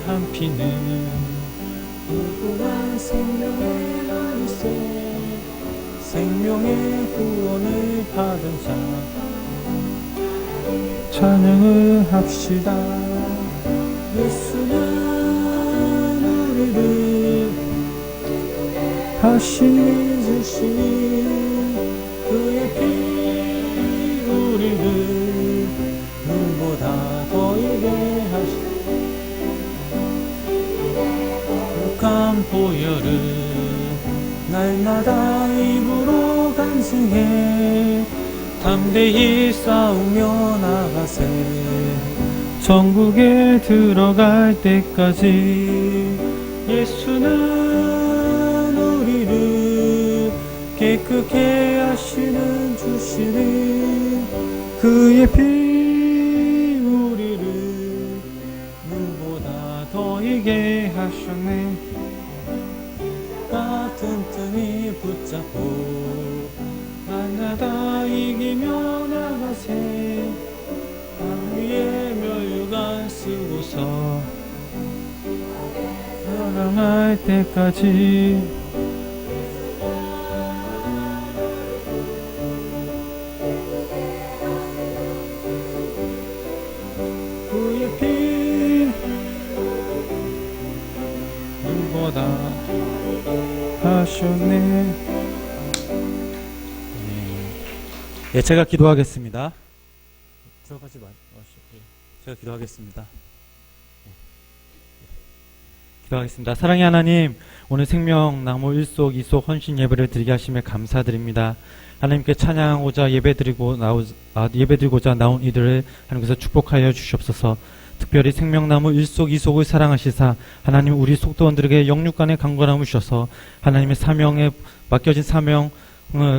한 피는 무궁한 생명의 열쇠 생명의 구원을 받은 자 찬양을 합시다. 예수는 우리를 다시 주신 그의 피 우리를 눈보다 더이게 하시다. 북한 보혈을 날마다 입으로 간증해 담대히 싸우며 나가세 천국에 들어갈 때까지 예수는 우리를 깨끗게 하시는 주시는 그의 피 우리를 눈보다 더이게 하셨네. 같은 틈이 붙잡고 날마다 이기며 나가세 땅 위에 멸류관 쓰고서 사랑할 때까지 그의 피 눈보다 하셨네. 예, 제가 기도하겠습니다. 들어가지 마시고 제가 기도하겠습니다. 기도하겠습니다. 사랑의 하나님, 오늘 생명나무 일속 이속 헌신 예배를 드리게 하심에 감사드립니다. 하나님께 찬양하고자 예배드리고자 나온 이들을 하나님께서 축복하여 주시옵소서. 특별히 생명나무 일속 이속을 사랑하시사 하나님 우리 속도원들에게 영육간의 강건함을 주셔서 하나님의 사명에 맡겨진 사명을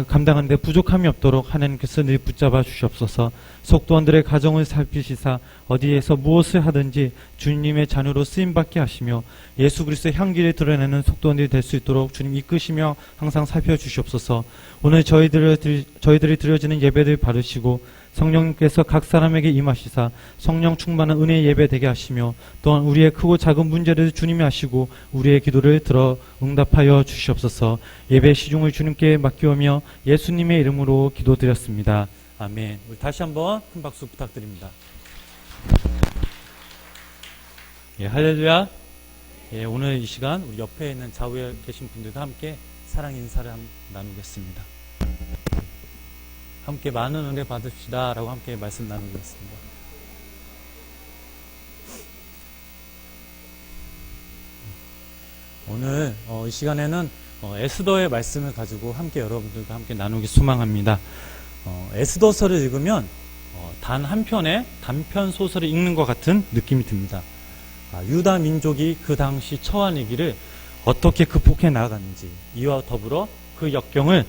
감당하는데 부족함이 없도록 하나님께서 늘 붙잡아 주시옵소서. 속도원들의 가정을 살피시사 어디에서 무엇을 하든지 주님의 자녀로 쓰임받게 하시며 예수 그리스도의 향기를 드러내는 속도원들이 될 수 있도록 주님 이끄시며 항상 살펴주시옵소서. 오늘 저희들이 드려지는 예배를 받으시고 성령님께서 각 사람에게 임하시사 성령 충만한 은혜의 예배 되게 하시며 또한 우리의 크고 작은 문제를 주님이 하시고 우리의 기도를 들어 응답하여 주시옵소서. 예배 시중을 주님께 맡기오며 예수님의 이름으로 기도드렸습니다. 아멘. 우리 다시 한번 큰 박수 부탁드립니다. 예, 할렐루야. 예, 오늘 이 시간 우리 옆에 있는 좌우에 계신 분들과 함께 사랑 인사를 나누겠습니다. 함께 많은 은혜 받읍시다 라고 함께 말씀 나누겠습니다. 오늘 이 시간에는 에스더의 말씀을 가지고 함께 여러분들과 함께 나누기 소망합니다. 에스더서를 읽으면 단 한 편의 단편 소설을 읽는 것 같은 느낌이 듭니다. 유다 민족이 그 당시 처한 위기를 어떻게 극복해 나아갔는지, 이와 더불어 그 역경을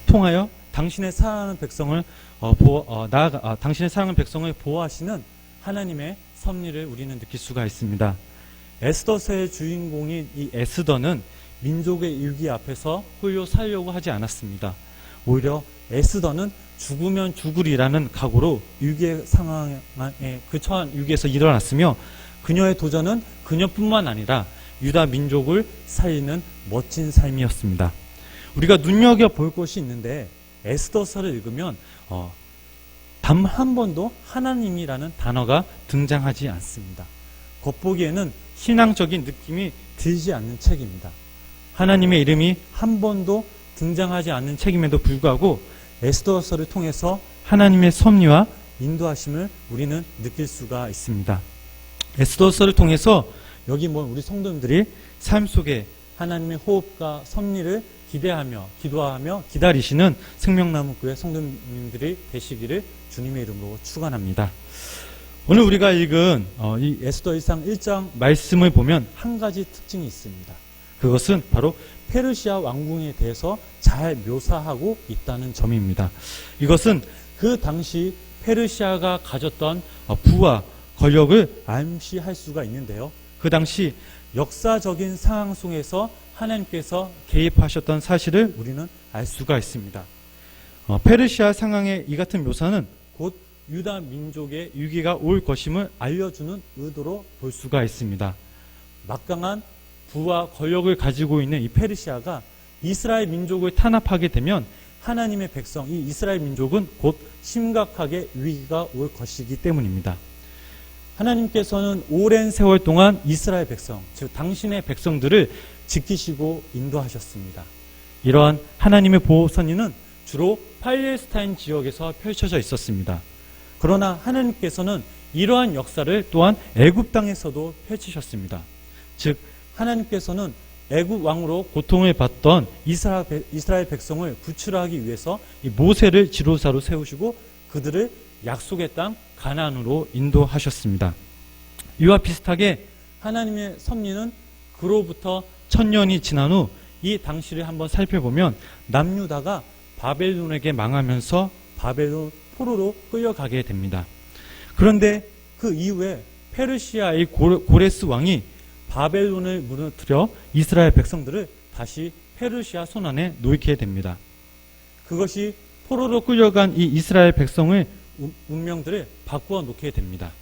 통하여 당신의 사랑하는 백성을 당신의 사랑하는 백성을 보호하시는 하나님의 섭리를 우리는 느낄 수가 있습니다. 에스더서의 주인공인 이 에스더는 민족의 위기 앞에서 홀로 살려고 하지 않았습니다. 오히려 에스더는 죽으면 죽으리라는 각오로 위기의 상황에 그 처한 위기에서 일어났으며 그녀의 도전은 그녀뿐만 아니라 유다 민족을 살리는 멋진 삶이었습니다. 우리가 눈여겨볼 것이 있는데 에스더서를 읽으면 단 한 번도 하나님이라는 단어가 등장하지 않습니다. 겉보기에는 신앙적인 느낌이 들지 않는 책입니다. 하나님의 이름이 한 번도 등장하지 않는 책임에도 불구하고 에스더서를 통해서 하나님의 섭리와 인도하심을 우리는 느낄 수가 있습니다. 에스더서를 통해서 여기 우리 성도님들이 삶 속에 하나님의 호흡과 섭리를 기대하며 기도하며 기다리시는 생명나무교회 성도님들이 되시기를 주님의 이름으로 축원합니다. 오늘 우리가 읽은 이 에스더일상 1장 말씀을 보면 한 가지 특징이 있습니다. 그것은 바로 페르시아 왕궁에 대해서 잘 묘사하고 있다는 점입니다. 이것은 그 당시 페르시아가 가졌던 부와 권력을 암시할 수가 있는데요. 그 당시 역사적인 상황 속에서 하나님께서 개입하셨던 사실을 우리는 알 수가 있습니다. 페르시아 상황의 이 같은 묘사는 곧 유다 민족의 위기가 올 것임을 알려주는 의도로 볼 수가 있습니다. 막강한 부와 권력을 가지고 있는 이 페르시아가 이스라엘 민족을 탄압하게 되면 하나님의 백성, 이 이스라엘 민족은 곧 심각하게 위기가 올 것이기 때문입니다. 하나님께서는 오랜 세월 동안 이스라엘 백성, 즉 당신의 백성들을 지키시고 인도하셨습니다. 이러한 하나님의 보호 선언은 주로 팔레스타인 지역에서 펼쳐져 있었습니다. 그러나 하나님께서는 이러한 역사를 또한 애굽 땅에서도 펼치셨습니다. 즉 하나님께서는 애굽 왕으로 고통을 받던 이스라엘 백성을 구출하기 위해서 이 모세를 지도자로 세우시고 그들을 약속의 땅 가나안으로 인도하셨습니다. 이와 비슷하게 하나님의 섭리는 그로부터 1000년이 지난 후 이 당시를 한번 살펴보면 남유다가 바벨론에게 망하면서 바벨론 포로로 끌려가게 됩니다. 그런데 그 이후에 페르시아의 고레스 왕이 바벨론을 무너뜨려 이스라엘 백성들을 다시 페르시아 손안에 놓게 됩니다. 그것이 포로로 끌려간 이 이스라엘 백성의 운명들을 바꾸어 놓게 됩니다.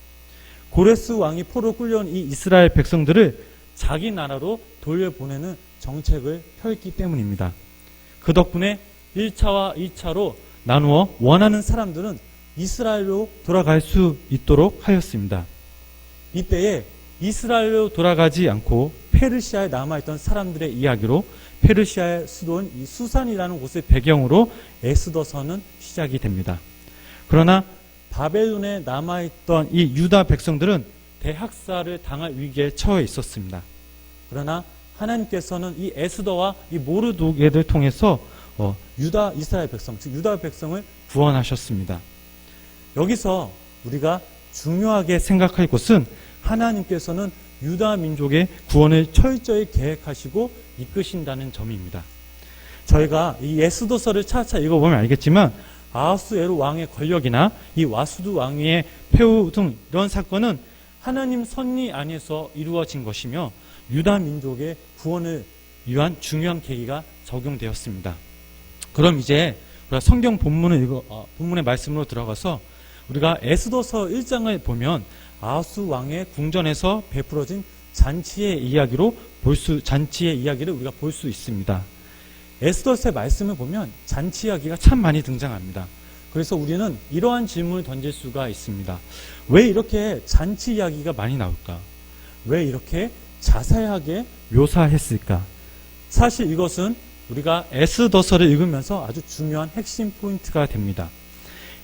고레스 왕이 포로로 끌려온 이 이스라엘 백성들을 자기 나라로 돌려보내는 정책을 펴있기 때문입니다. 그 덕분에 1차와 2차로 나누어 원하는 사람들은 이스라엘로 돌아갈 수 있도록 하였습니다. 이때에 이스라엘로 돌아가지 않고 페르시아에 남아있던 사람들의 이야기로 페르시아의 수도인 이 수산이라는 곳을 배경으로 에스더서는 시작이 됩니다. 그러나 바벨론에 남아있던 이 유다 백성들은 대학살을 당할 위기에 처해 있었습니다. 그러나 하나님께서는 이 에스더와 이 모르드게를 통해서 유다 이스라엘 백성, 즉 유다 백성을 구원하셨습니다. 여기서 우리가 중요하게 생각할 것은 하나님께서는 유다 민족의 구원을 철저히 계획하시고 이끄신다는 점입니다. 저희가 이 에스더서를 차차 읽어보면 알겠지만 아하수에로 왕의 권력이나 이 와수드 왕위의 폐후 등 이런 사건은 하나님 섭리 안에서 이루어진 것이며 유다 민족의 구원을 위한 중요한 계기가 적용되었습니다. 그럼 이제 우리가 성경 본문의 말씀으로 들어가서 우리가 에스더서 1장을 보면 아하수 왕의 궁전에서 베풀어진 잔치의 이야기를 우리가 볼 수 있습니다. 에스더서의 말씀을 보면 잔치 이야기가 참 많이 등장합니다. 그래서 우리는 이러한 질문을 던질 수가 있습니다. 왜 이렇게 잔치 이야기가 많이 나올까? 왜 이렇게 자세하게 묘사했을까? 사실 이것은 우리가 에스더서를 읽으면서 아주 중요한 핵심 포인트가 됩니다.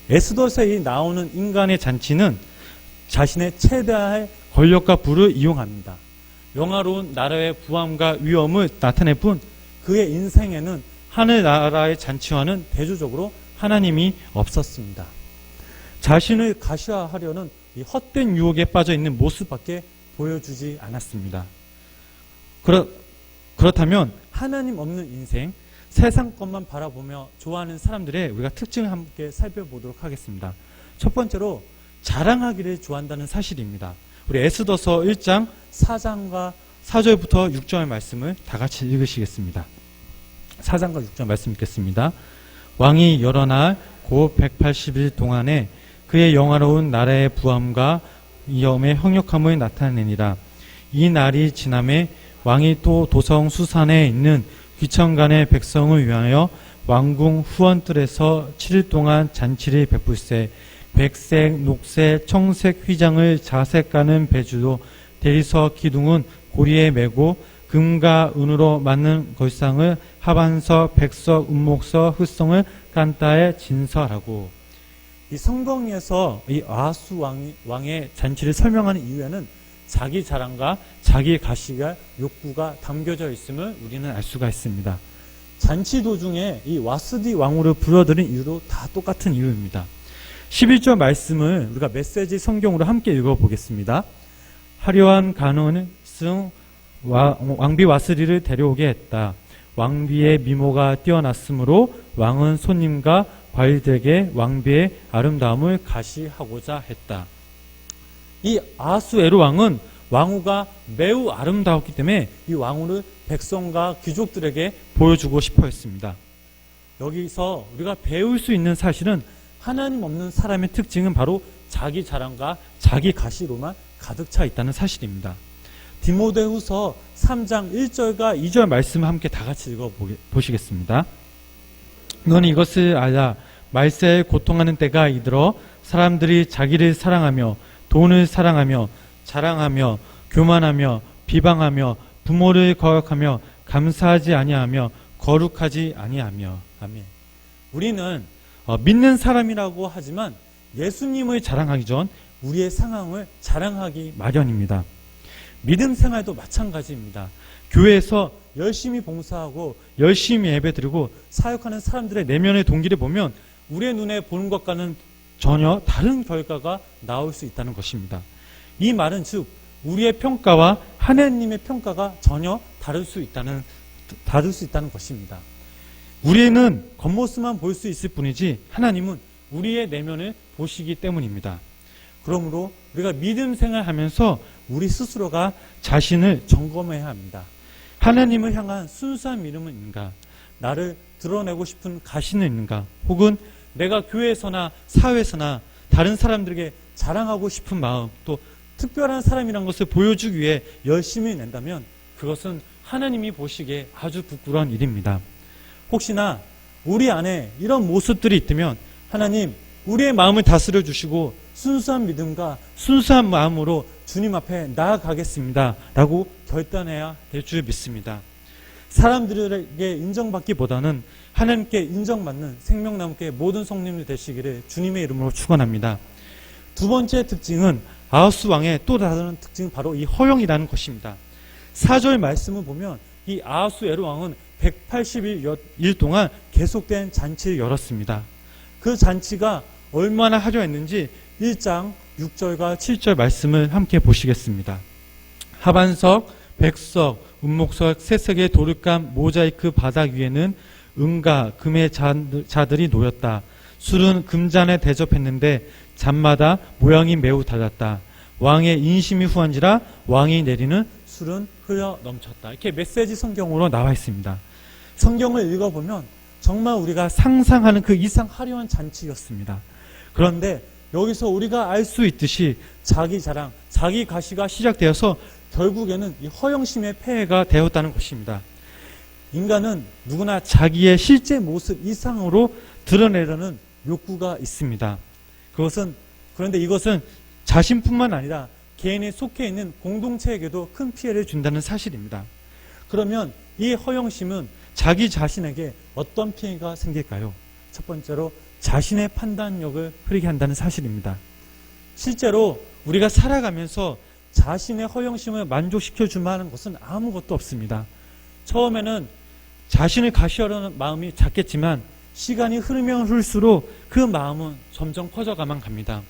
에스더서에 나오는 인간의 잔치는 자신의 최대의 권력과 부를 이용합니다. 영화로운 나라의 부함과 위엄을 나타낼 뿐 그의 인생에는 하늘나라의 잔치와는 대조적으로 하나님이 없었습니다. 자신을 가시화하려는 이 헛된 유혹에 빠져 있는 모습밖에 보여주지 않았습니다. 그렇다면 하나님 없는 인생, 세상 것만 바라보며 좋아하는 사람들의 우리가 특징을 함께 살펴보도록 하겠습니다. 첫 번째로 자랑하기를 좋아한다는 사실입니다. 우리 에스더서 1장 4장과 4절부터 6절 말씀을 다 같이 읽으시겠습니다. 4장과 6절 말씀 읽겠습니다. 왕이 여러 날 고 180일 동안에 그의 영화로운 나라의 부함과 위엄의 형력함을 나타내니라. 이 날이 지남에 왕이 또 도성 수산에 있는 귀천간의 백성을 위하여 왕궁 후원뜰에서 7일 동안 잔치를 베풀세 백색, 녹색, 청색 휘장을 자색 가는 배주로 대리석 기둥은 고리에 메고 금과 은으로 만든 걸상을 하반석, 백석, 은목석, 흑성을 깐따에 진설하고. 이 성경에서 이 아하수 왕의 잔치를 설명하는 이유에는 자기 자랑과 자기 가시가 욕구가 담겨져 있음을 우리는 알 수가 있습니다. 잔치 도중에 이 와스디 왕후를 불러들인 이유도 다 똑같은 이유입니다. 11절 말씀을 우리가 메시지 성경으로 함께 읽어보겠습니다. 화려한 간호는 왕비 와스리를 데려오게 했다. 왕비의 미모가 뛰어났으므로 왕은 손님과 과일들에게 왕비의 아름다움을 가시하고자 했다. 이 아하수에로 왕은 왕후가 매우 아름다웠기 때문에 이 왕후를 백성과 귀족들에게 보여주고 싶어 했습니다. 여기서 우리가 배울 수 있는 사실은 하나님 없는 사람의 특징은 바로 자기 자랑과 자기 가시로만 가득 차 있다는 사실입니다. 디모데후서 3장 1절과 2절 말씀을 함께 다 같이 읽어보시겠습니다. 너는 이것을 알라. 말세에 고통하는 때가 이르러 사람들이 자기를 사랑하며 돈을 사랑하며 자랑하며 교만하며 비방하며 부모를 거역하며 감사하지 아니하며 거룩하지 아니하며. 아멘. 우리는 믿는 사람이라고 하지만 예수님을 자랑하기 전 우리의 상황을 자랑하기 마련입니다. 믿음 생활도 마찬가지입니다. 교회에서 열심히 봉사하고 열심히 예배드리고 사역하는 사람들의 내면의 동기를 보면 우리의 눈에 보는 것과는 전혀 다른 결과가 나올 수 있다는 것입니다. 이 말은 즉 우리의 평가와 하나님의 평가가 전혀 다를 수 있다는 것입니다. 우리는 겉모습만 볼 수 있을 뿐이지 하나님은 우리의 내면을 보시기 때문입니다. 그러므로 우리가 믿음 생활하면서 우리 스스로가 자신을 점검해야 합니다. 하나님을 향한 순수한 믿음은 있는가? 나를 드러내고 싶은 가시는 있는가? 혹은 내가 교회에서나 사회에서나 다른 사람들에게 자랑하고 싶은 마음, 또 특별한 사람이라는 것을 보여주기 위해 열심히 낸다면 그것은 하나님이 보시기에 아주 부끄러운 일입니다. 혹시나 우리 안에 이런 모습들이 있다면 하나님 우리의 마음을 다스려 주시고 순수한 믿음과 순수한 마음으로 주님 앞에 나아가겠습니다 라고 결단해야 될 줄 믿습니다. 사람들에게 인정받기보다는 하나님께 인정받는 생명나무교회 모든 성도님들 되시기를 주님의 이름으로 축원합니다. 두 번째 특징은 아하스 왕의 또 다른 특징은 바로 이 허영이라는 것입니다. 4절 말씀을 보면 이 아하수에로 왕은 180일 동안 계속된 잔치를 열었습니다. 그 잔치가 얼마나 화려했는지 1장 6절과 7절 말씀을 함께 보시겠습니다. 하반석, 백석, 운목석, 세색의 도르감, 모자이크 바닥 위에는 은과 금의 자들이 놓였다. 술은 금잔에 대접했는데 잔마다 모양이 매우 달랐다. 왕의 인심이 후한지라 왕이 내리는 술은 흘러 넘쳤다. 이렇게 메시지 성경으로 나와 있습니다. 성경을 읽어보면 정말 우리가 상상하는 그 이상 화려한 잔치였습니다. 그런데 여기서 우리가 알 수 있듯이 자기 자랑, 자기 가시가 시작되어서 결국에는 이 허영심의 폐해가 되었다는 것입니다. 인간은 누구나 자기의 실제 모습 이상으로 드러내려는 욕구가 있습니다. 그런데 이것은 자신뿐만 아니라 개인에 속해 있는 공동체에게도 큰 피해를 준다는 사실입니다. 그러면 이 허영심은 자기 자신에게 어떤 피해가 생길까요? 첫 번째로 자신의 판단력을 흐리게 한다는 사실입니다. 실제로 우리가 살아가면서 자신의 허영심을 만족시켜 주만한 것은 아무것도 없습니다. 처음에는 자신을 가시하려는 마음이 작겠지만 시간이 흐르면 흐를수록 그 마음은 점점 커져가만 갑니다.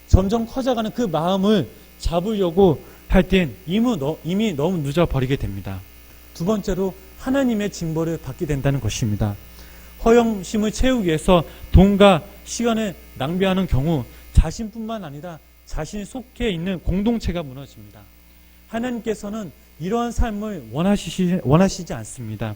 점점 커져가는 그 마음을 잡으려고 할 땐 이미 너무 늦어버리게 됩니다. 두 번째로 하나님의 징벌을 받게 된다는 것입니다. 허영심을 채우기 위해서 돈과 시간을 낭비하는 경우 자신뿐만 아니라 자신이 속해 있는 공동체가 무너집니다. 하나님께서는 이러한 삶을 원하시지 않습니다.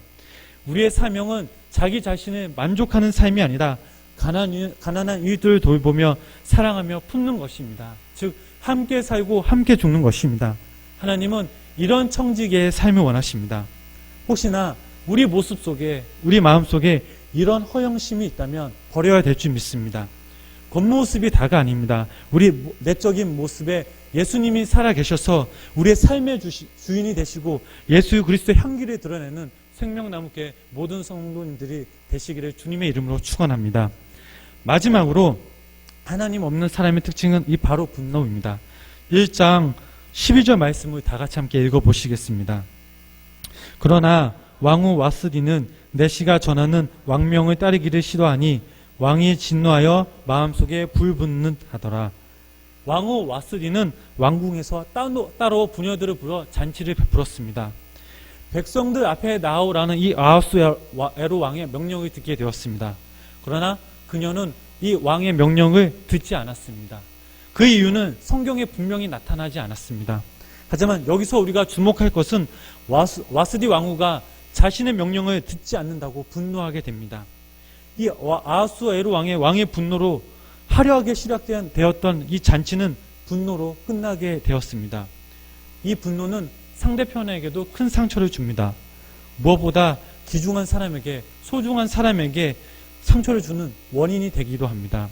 우리의 사명은 자기 자신을 만족하는 삶이 아니라 가난한 이웃들을 돌보며 사랑하며 품는 것입니다. 즉 함께 살고 함께 죽는 것입니다. 하나님은 이런 청지기의 삶을 원하십니다. 혹시나 우리 모습 속에, 우리 마음 속에 이런 허영심이 있다면 버려야 될 줄 믿습니다. 겉모습이 다가 아닙니다. 우리 내적인 모습에 예수님이 살아계셔서 우리의 삶의 주인이 되시고 예수 그리스도의 향기를 드러내는 생명나무교회 모든 성도님들이 되시기를 주님의 이름으로 축원합니다. 마지막으로 하나님 없는 사람의 특징은 이 바로 분노입니다. 1장 12절 말씀을 다 같이 함께 읽어보시겠습니다. 그러나 왕후 와스디는 내시가 전하는 왕명을 따르기를 싫어하니 왕이 진노하여 마음속에 불붙는 하더라. 왕후 와스디는 왕궁에서 따로 부녀들을 불러 잔치를 베풀었습니다. 백성들 앞에 나오라는 이 아하수에로 왕의 명령을 듣게 되었습니다. 그러나 그녀는 이 왕의 명령을 듣지 않았습니다. 그 이유는 성경에 분명히 나타나지 않았습니다. 하지만 여기서 우리가 주목할 것은 와스디 왕후가 자신의 명령을 듣지 않는다고 분노하게 됩니다. 이 아하수에로 왕의 분노로 화려하게 시작되었던 이 잔치는 분노로 끝나게 되었습니다. 이 분노는 상대편에게도 큰 상처를 줍니다. 무엇보다 귀중한 사람에게, 소중한 사람에게 상처를 주는 원인이 되기도 합니다.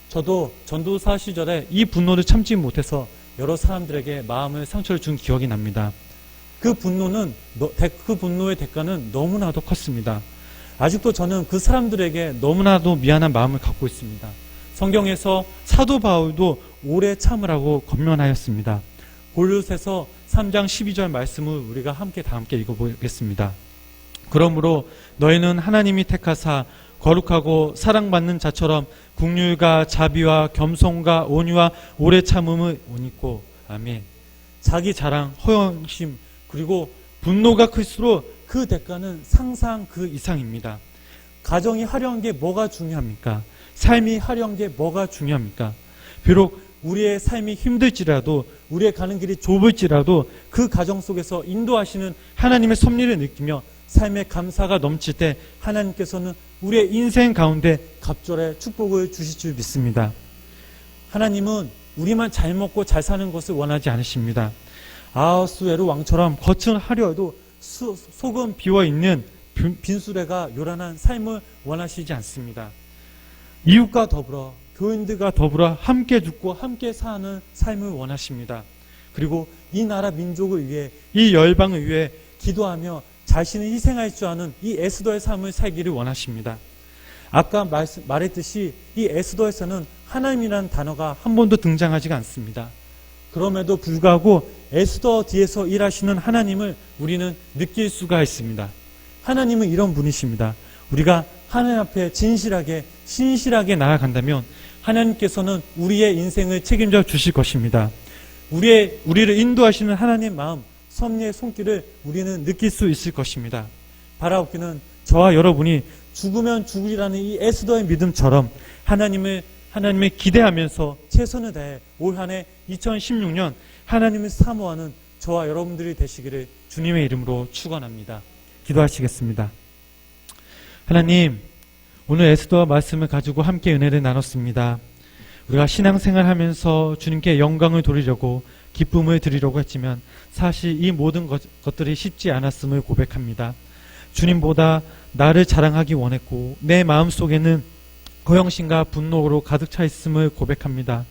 저도 전도사 시절에 이 분노를 참지 못해서 여러 사람들에게 마음을 상처를 준 기억이 납니다. 그 분노의 대가는 너무나도 컸습니다. 아직도 저는 그 사람들에게 너무나도 미안한 마음을 갖고 있습니다. 성경에서 사도 바울도 오래 참으라고 권면하였습니다. 골로새서 3장 12절 말씀을 우리가 다 함께 읽어보겠습니다. 그러므로 너희는 하나님이 택하사 거룩하고 사랑받는 자처럼 긍휼과 자비와 겸손과 온유와 오래 참음을 옷 입고. 아멘. 자기 자랑, 허영심, 그리고 분노가 클수록 그 대가는 상상 그 이상입니다. 가정이 화려한 게 뭐가 중요합니까? 삶이 화려한 게 뭐가 중요합니까? 비록 우리의 삶이 힘들지라도, 우리의 가는 길이 좁을지라도 그 가정 속에서 인도하시는 하나님의 섭리를 느끼며 삶의 감사가 넘칠 때 하나님께서는 우리의 인생 가운데 갑절의 축복을 주실 줄 믿습니다. 하나님은 우리만 잘 먹고 잘 사는 것을 원하지 않으십니다. 아하수에로 왕처럼 겉은 화려해도 속은 비어있는 빈수레가 요란한 삶을 원하시지 않습니다. 이웃과 더불어, 교인들과 더불어 함께 죽고 함께 사는 삶을 원하십니다. 그리고 이 나라 민족을 위해, 이 열방을 위해 기도하며 자신을 희생할 줄 아는 이 에스더의 삶을 살기를 원하십니다. 아까 말했듯이 이 에스더에서는 하나님이라는 단어가 한 번도 등장하지가 않습니다. 그럼에도 불구하고 에스더 뒤에서 일하시는 하나님을 우리는 느낄 수가 있습니다. 하나님은 이런 분이십니다. 우리가 하나님 앞에 진실하게 신실하게 나아간다면 하나님께서는 우리의 인생을 책임져 주실 것입니다. 우리를 인도하시는 하나님의 마음, 섭리의 손길을 우리는 느낄 수 있을 것입니다. 바라옵기는 저와 여러분이 죽으면 죽으리라는 이 에스더의 믿음처럼 하나님을 기대하면서 최선을 다해 올 한 해 2016년 하나님을 사모하는 저와 여러분들이 되시기를 주님의 이름으로 축원합니다. 기도하시겠습니다. 하나님, 오늘 에스더와 말씀을 가지고 함께 은혜를 나눴습니다. 우리가 신앙생활하면서 주님께 영광을 돌리려고 기쁨을 드리려고 했지만 사실 이 모든 것들이 쉽지 않았음을 고백합니다. 주님보다 나를 자랑하기 원했고 내 마음속에는 고영심과 분노로 가득 차 있음을 고백합니다.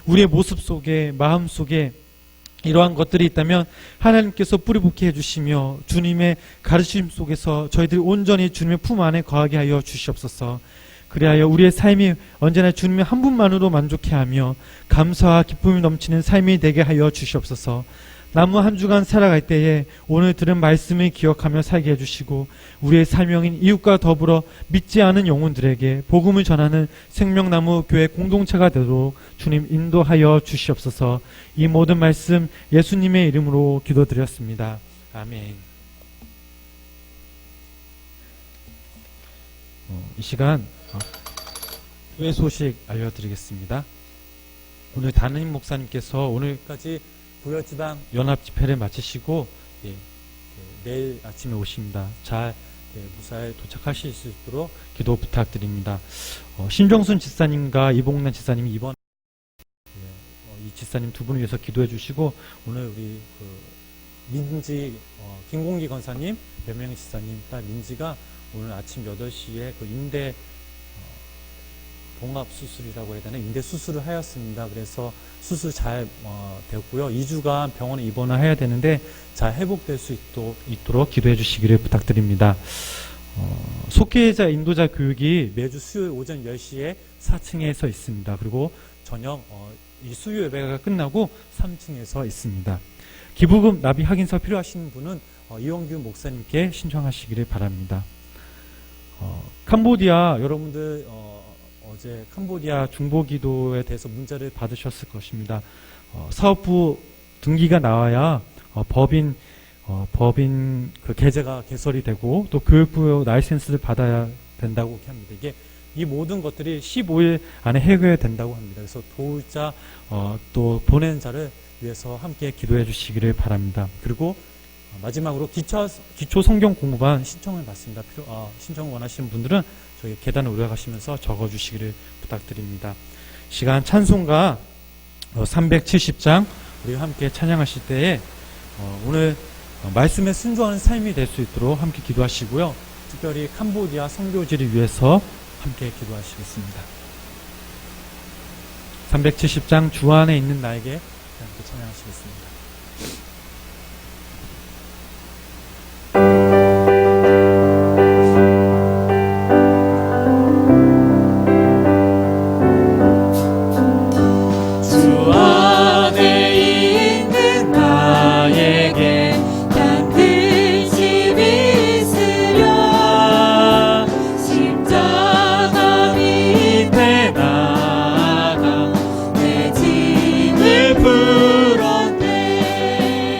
우리의 모습 속에 마음 속에 이러한 것들이 있다면 하나님께서 뿌리 붙게 해주시며 주님의 가르침 속에서 저희들이 온전히 주님의 품 안에 거하게 하여 주시옵소서. 그리하여 우리의 삶이 언제나 주님의 한 분만으로 만족해 하며 감사와 기쁨이 넘치는 삶이 되게 하여 주시옵소서. 남은 한 주간 살아갈 때에 오늘 들은 말씀을 기억하며 살게 해주시고 우리의 사명인 이웃과 더불어 믿지 않은 영혼들에게 복음을 전하는 생명나무 교회 공동체가 되도록 주님 인도하여 주시옵소서. 이 모든 말씀 예수님의 이름으로 기도드렸습니다. 아멘. 이 시간 교회 소식 알려드리겠습니다. 오늘 담임 목사님께서 오늘까지 부여지방 연합 집회를 마치시고 내일 아침에 오십니다. 잘 무사히 도착하실 수 있도록 기도 부탁드립니다. 신정순 지사님과 이봉란 지사님이 이번 이 지사님 두 분을 위해서 기도해 주시고 오늘 우리 민지 김공기 권사님, 변명 지사님 딸 민지가 오늘 아침 8시에 인대 봉합 수술이라고 해야 되나 인대 수술을 하였습니다. 그래서 수술 잘 되었고요. 2주간 병원에 입원을 해야 되는데 잘 회복될 수 있도록 기도해 주시기를 부탁드립니다. 속회자 인도자 교육이 매주 수요일 오전 10시에 4층에서 있습니다. 그리고 저녁 이 수요 예배가 끝나고 3층에서 있습니다. 기부금 납입 확인서 필요하신 분은 이원규 목사님께 신청하시기를 바랍니다. 캄보디아 여러분들 어제 캄보디아 중보기도에 대해서 문자를 받으셨을 것입니다. 사업부 등기가 나와야 법인 그 계좌가 개설이 되고 또 교육부 라이센스를 받아야 된다고 합니다. 이 모든 것들이 15일 안에 해결된다고 합니다. 그래서 도울자 또 보낸 자를 위해서 함께 기도해 주시기를 바랍니다. 그리고 마지막으로 기초 성경 공부반 신청을 받습니다. 신청을 원하시는 분들은 저희 계단에 올라가시면서 적어주시기를 부탁드립니다. 시간 찬송가 370장 우리가 함께 찬양하실 때에 오늘 말씀에 순종하는 삶이 될 수 있도록 함께 기도하시고요. 특별히 캄보디아 선교지를 위해서 함께 기도하시겠습니다. 370장 주 안에 있는 나에게 함께 찬양하시겠습니다. 불었네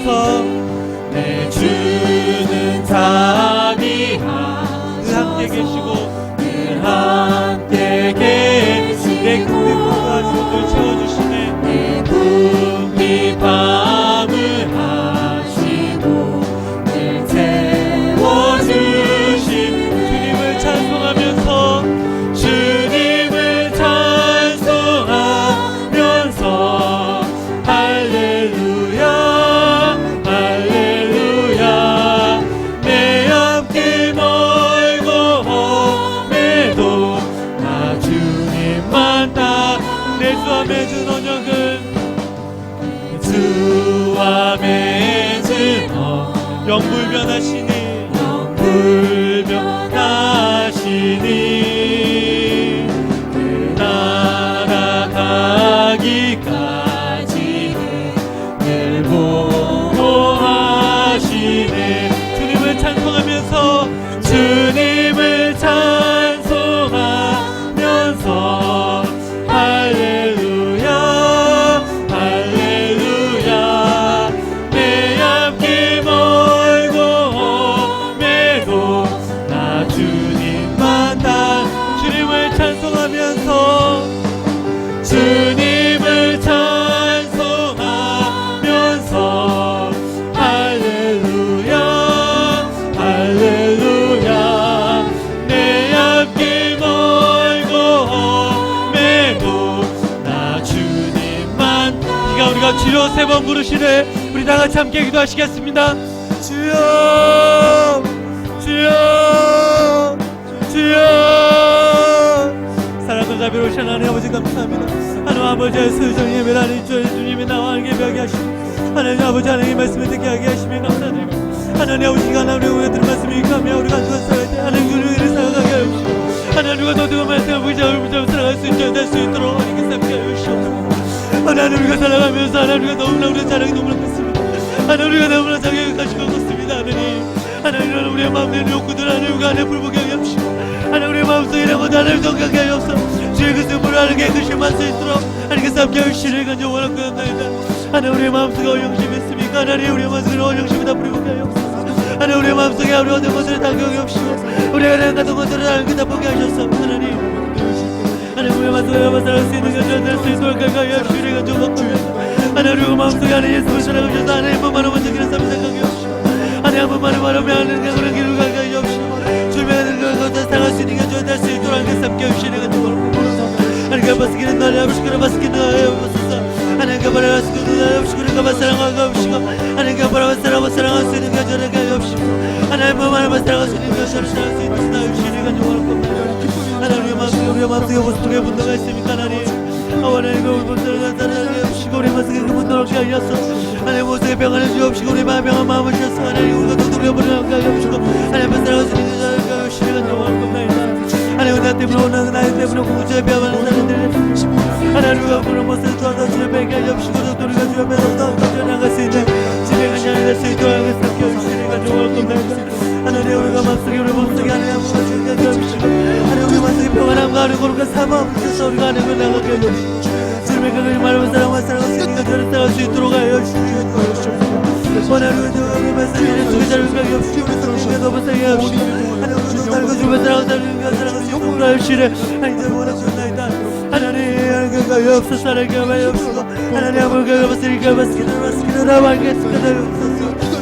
주옵소서. 내 주는 자비하 늘 함께 계시고 늘 함께 계시고 내 꿈이 공부하시고 늘 채워주시네. 내 꿈이 밤을 하시고 늘 채워주신 주님을 찬송하면서 주님을 찬송하면서 할렐루야 할렐루야. 내 앞길 멀고 험해도 나 주님만 따. 내 주와 맺은 언약은 주와 맺은 영불변하시니 영불변하시니 그 나라 가기까지 늘 보호하시네. 주님을 찬송하면서 주님을 찬송하면서 할렐루야 할렐루야. 내 앞길 멀고 험해도 나 주님만 다. 주님을 찬송하면서 주님을 찬송하면서 할렐루야 할렐루야. 내 앞길 멀고 험해도 나 주님만. 이가 우리가 주여 세 번 부르시네. 우리 다 같이 함께 기도하시겠습니다. 주여 주여 주여. 사랑과 자비로우신 하나님 아버지 감사합니다. 하나님 아버지의 수정이 예배라는 주님이 나와 함께 벽에 하시고 하나님 아버지 하나님의 말씀을 듣게 하게 하시며 감사드립니다. 하나님 아버지가 하나님 우리가 들은 말씀이 가며 우리가 누가 살아갈 때 하나님 우리를 살아가게 하옵시고 하나님 우리가 더 뜨거운 말씀을 붙잡을 살아갈 수 있도록 될 수 있도록 하나님께 함께 하옵시고 하나님 우리가 살아가면서 하나님 우리가 너무나 우리의 자랑이 너무나 컸습니다. 하나님 우리가 너무나 자격을 가지고 컸습니다. 하나님 우리의 마음의 욕구들 하나님 우리가 하나님 불복하게 하옵시고 하나님 우리의 마음속에 이라고도 하나님 정하게 하옵소서. 주의 그 스물을 하나님께 그실만 수 있도록 하나님께서 함께 하시기를 간절히 원하고 합니다. 하나님 우리의 마음속에 어영심이 있습니까? 하나님 우리의 마음속에 어영심이 다 불복하게 하옵소서. 하나님 우리의 마음속에 우리 어떤 것들을 다 경이 없이고 우리가 하나님 같은 것들을 하나님께 다 보게 하셨어. 하나님 우리의 마음속에 살아갈 수 있는 것들을 될수 있도록 가까이 하시기를 간절히 원하고 하나님 우리의 마음속에 하나님 예수를 살아가셔서 하나님 분만을 먼저 기는 삶을 생각해 주시고 하나님 분만을 바라며 하나님 그런 길을 가까이 없이고 주변에 그것을 살아갈 수 있는 것들을 될수 있도록 하나님 함께 하시기를 간절히 원하고 하나님 가바스기는 나를 아버지께로 바스기는 나를 아버지께서 하나님 가바라스기는 나를 아버지께로 가바사랑하고 없이고 하나님 가바라바사랑하고 사랑할 수 있는 것들을 가까이 없이고 하나님 분만을 사랑할 수 있는 것들을 살아갈 수 있는 나를 주시기를 간절히 원하고 하나님 우리의 마음속에 무슨 속에 분노가 있습니까? 하나님 하나님 그 분노를 나타나게 없이고 우리 마음속에 그 분노를 깨게 하소서. 하나님 모습에 평안을 주옵시고 우리 마음에 평안 마음을 주셔서 하나님 우리가 도둑려버리는 가게 없이고 하나님 살아갈 수 있는 것들을 가까이 없이기를 간절히 원하고 하나님 나 때문에 오는 나이 때문에 공주에 배워하는 사람들을 하나님 우리가 그런 모습을 도와서 주의 배게 없이고 우리가 주의 배에서 더 나갈 수 있는 집에 가지 않을 수 있도록 하나님 함께 하시기를 간절히 원하고 하나님 우리가 마음속에 우리 몸속에 하나님 아무것도 주게 하옵시고 하나님 우리 마음속에 평안함과 하나님 거룩한 사모함을 주셔서 우리가 하나님 을 나가게 하옵시고 주님의 그를 말하면 사랑과 사랑할 수 있는 것들을 살아갈 수 있도록 하여 주시옵소서. 하나님 우리 말씀에 예수의 자를 가게 없이고 우리가 너무 세게 하옵시고 하나님 우리도 살고 주님의 사랑할 수 있도록 하여 주시래. 하나님 원하시옵나이다. 하나님 가게 없어서 하나님 가게 없이고 하나님 아버지가 가봤으니까 바스기는 나와겠습니다.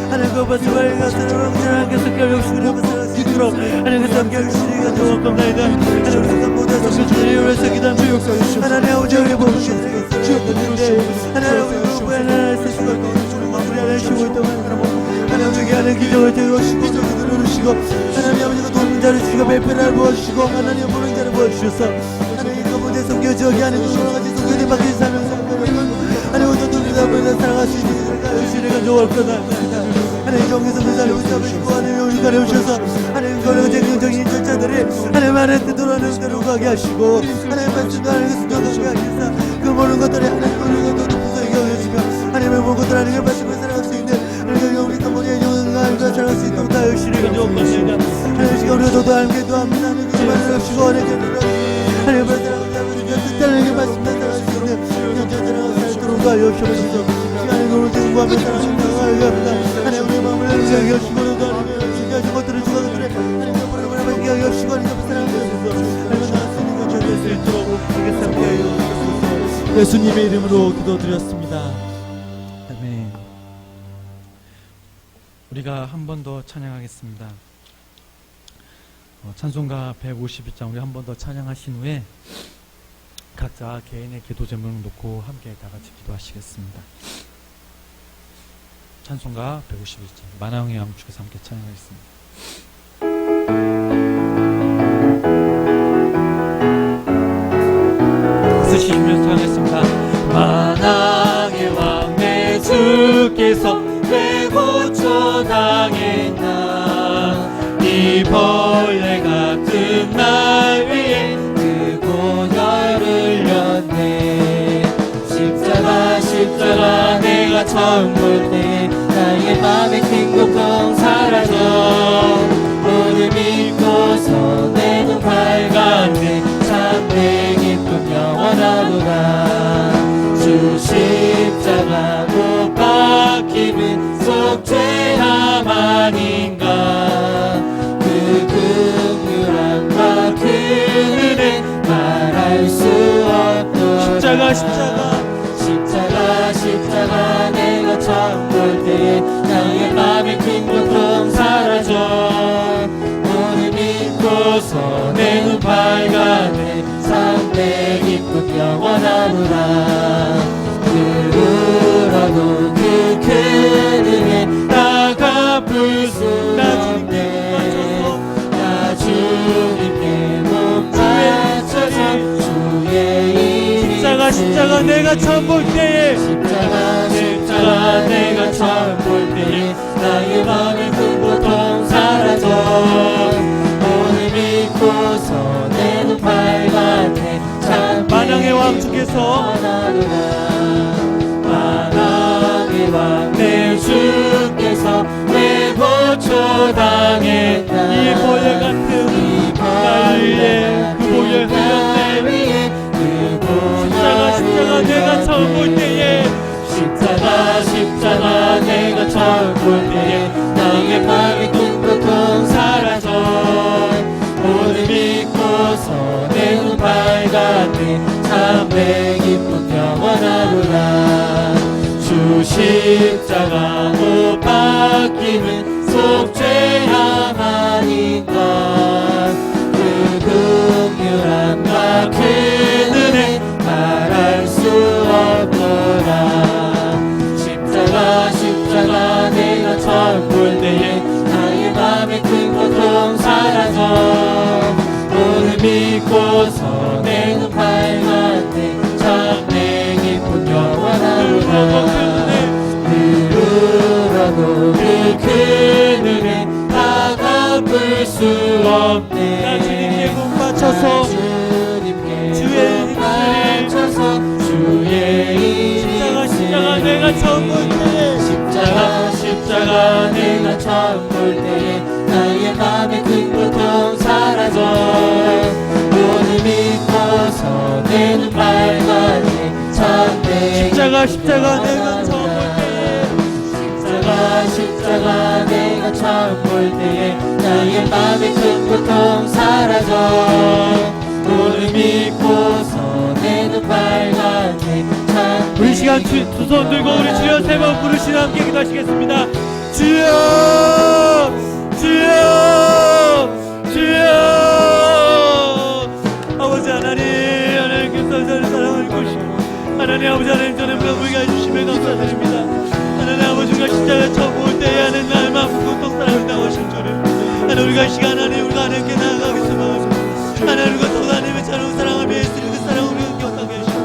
하나님 그 바스와의 것들을 왕전하게 섞여 없이고 살아갈 수 있도록 하나님 그 함께 하시니까 좋았옵나이다. 하나님 우리 생각보다 성실히 우리에서 기도하며 하나님 아버지 우리 몸을 주셨는데 하나님 우리 하나님 쓰시고 우리 하나님 쉬고 있다고 하나님 우리에게 하나님 기적을 되어주시고 기적을 누르시고 하나님 아버지가 돕는 자를 주시고 배편을 부어주시고 하나님 보는 자를 부어주셔서 하나님 그 문제 성교지역이 하나님 여러가지 성교대 밖에 살면서 하나님 오늘 돕니다 보이는 사랑할 수 있는 시리가 좋을 거다. 하나님 정에서 그 자리를 붙잡으시고 하나님 우리 가려 오셔서 하나님 거룩한 긍정적인 절차들이 하나님 안에 뜨돌아는 대로 가게 하시고 하나님 말씀도 하나님 스스로 가게 하시사 그 모든 것들이 하나님 모든 것들을 무서워게 하시며 하나님의 모든 것들 하나님의 말씀을 살아갈 수 있는 하나님 우리 가문의 영혼과 하나님과 살아갈 수 있도록 다 열심히 좋은 것입니다. 하나님 시간 우리가 저도 함께 도합니다. 하나님 그 말을 없이고 하나님 하나님의 사랑을 잡으시며 뜻대로 말씀을 살아갈 수 있는 영전 살아갈 수 있도록 다 열심히 하시옵소서. 오늘 구하며 사랑합니다. 하나님 우리의 마음을 열시고는 하나님 것들을 주관들의 하나님 보내보내면 열시고 하나님 사랑하옵소서. 하나님 나갈 수 있는 것을 될수 있도록 우리에게 함께 하여 주옵소서. 예수님의 이름으로 기도드렸습니다. 아멘. 우리가 한 번 더 찬양하겠습니다. 찬송가 152장 우리 한 번 더 찬양하신 후에 각자 개인의 기도 제목을 놓고 함께 다 같이 기도하시겠습니다. 찬송가 152장 만왕의 왕축에서 함께 찬양하겠습니다. 쓰시면서 하겠습니다. 만왕의 왕 내 주께서 왜 고초당했나 이 벌레 같은 날 위에 그 고혈을 흘렸네. 십자가 내가 처음 볼 때 나의 맘의 큰 고통 사라져 오늘 믿고서 내 눈 밝았네. 참 내 기쁨 영원하구나. 주 십자가 못 박힘은 속죄함 아닌가. 그 긍휼함과 그 은혜 말할 수 없도다. 십자가 내가 처음 볼 때에 나의 맘의 큰 고통 사라져 오늘 믿고서 내 눈 밝았네. 참 내 기쁨 영원하구나. 누구라도 그 큰 은혜 다 갚을 수 없네. 나 주님께 몸 바쳐서 주의 이름 십자가 내가 처음 볼 때에 십자가 내가 처음 볼 때에 나의 마음의 큰 고통 사라져 오늘 믿고서 내 눈 밝았네. 참 만왕의 왕 주께서 만왕의 왕 내 주께서 왜 고초당했나. 이 보혈 같은 날 위에 그 보혈 흘렸네. 십자가 내가 처음 볼 때에 십자가 내가 처음 볼 때에 나의 마음의 큰 고통 사라져 오늘 믿고서 내 눈 밝았네. 참 내 기쁨 영원하구나. 주 십자가 못 박힘은 속죄함 아닌가. 그 긍휼함과 그 은혜 말할 수 없도다. 십자가 내가 처음 볼 때에 나의 맘의 큰 고통 사라져 오늘 믿고서 내 눈 밝았네. 참 내 기쁨 영원하구나. 누구라도 그 큰 은혜 다 갚을 수 없네. 나 주님께 몸 바쳐서 주의 힘을 주의 십자가 내가 처음 볼 때에 십자가 내가 처음 볼 때에 나의 맘의 큰 고통 사라져 오늘 믿고서 내 눈 밝았네. 참 내 십자가 내가 처음 볼 때에 십자가 내가 처음 볼 때에 나의 맘의 큰 고통 사라져 오늘 믿고서 내 눈 밝았네. 우리 시간 두 손 들고 우리 주여 세 번 부르시며 함께 기도하시겠습니다. 주여 주여 주여. 아버지 하나님께서 저를 사랑을 보시고 하나님 아버지 하나님 저는 불가해 주심에 감사드립니다. 하나님 아버지가 십자가 처음 볼 때에 하는 날 마음 고통 사랑을 당하신 주님 하나님 우리가 이 시간 하나님 우리가 하나님께 나아가겠습니다. 하나님 우리가 또 하나님의 자녀를 사랑하며 있으니 그 사랑을 우리가 기억하게 하시고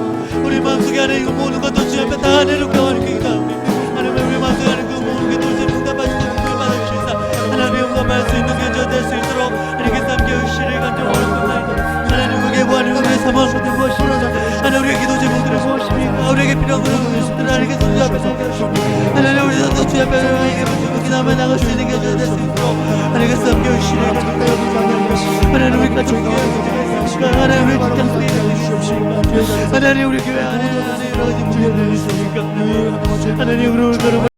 우리 마음속에 하나님 모든 것도 주 앞에 다 내놓고 하나님께 기도합니다. 하나님 우리 마음속에 하나님 그 모든 게 돌지 응답하시고 그걸 받아주시사 하나님 응답할 수 있는 견저 될 수 있도록 하나님께 함께 의시를 간절히 원합니다. 하나님 그게 무하나님 우리의 사망 그때 무엇입니까. 하나님 우리의 기도 제목들은 무엇입니까. 우리에게 필요한 그런 것들을 하나님께 주 앞에 소개하시고 하나님 우리도 주 앞에 하나님께 부르고 기도하며 나갈 수 있는 견저 될 수 있도록 하나님께 함께 의시를 간절히 하나님 우리 가족에게 하나님 우리 직장 속에 주시옵시고 하나님 우리 교회 안에 여러 가지 문제들이 있으니까 하나님 우리 걸음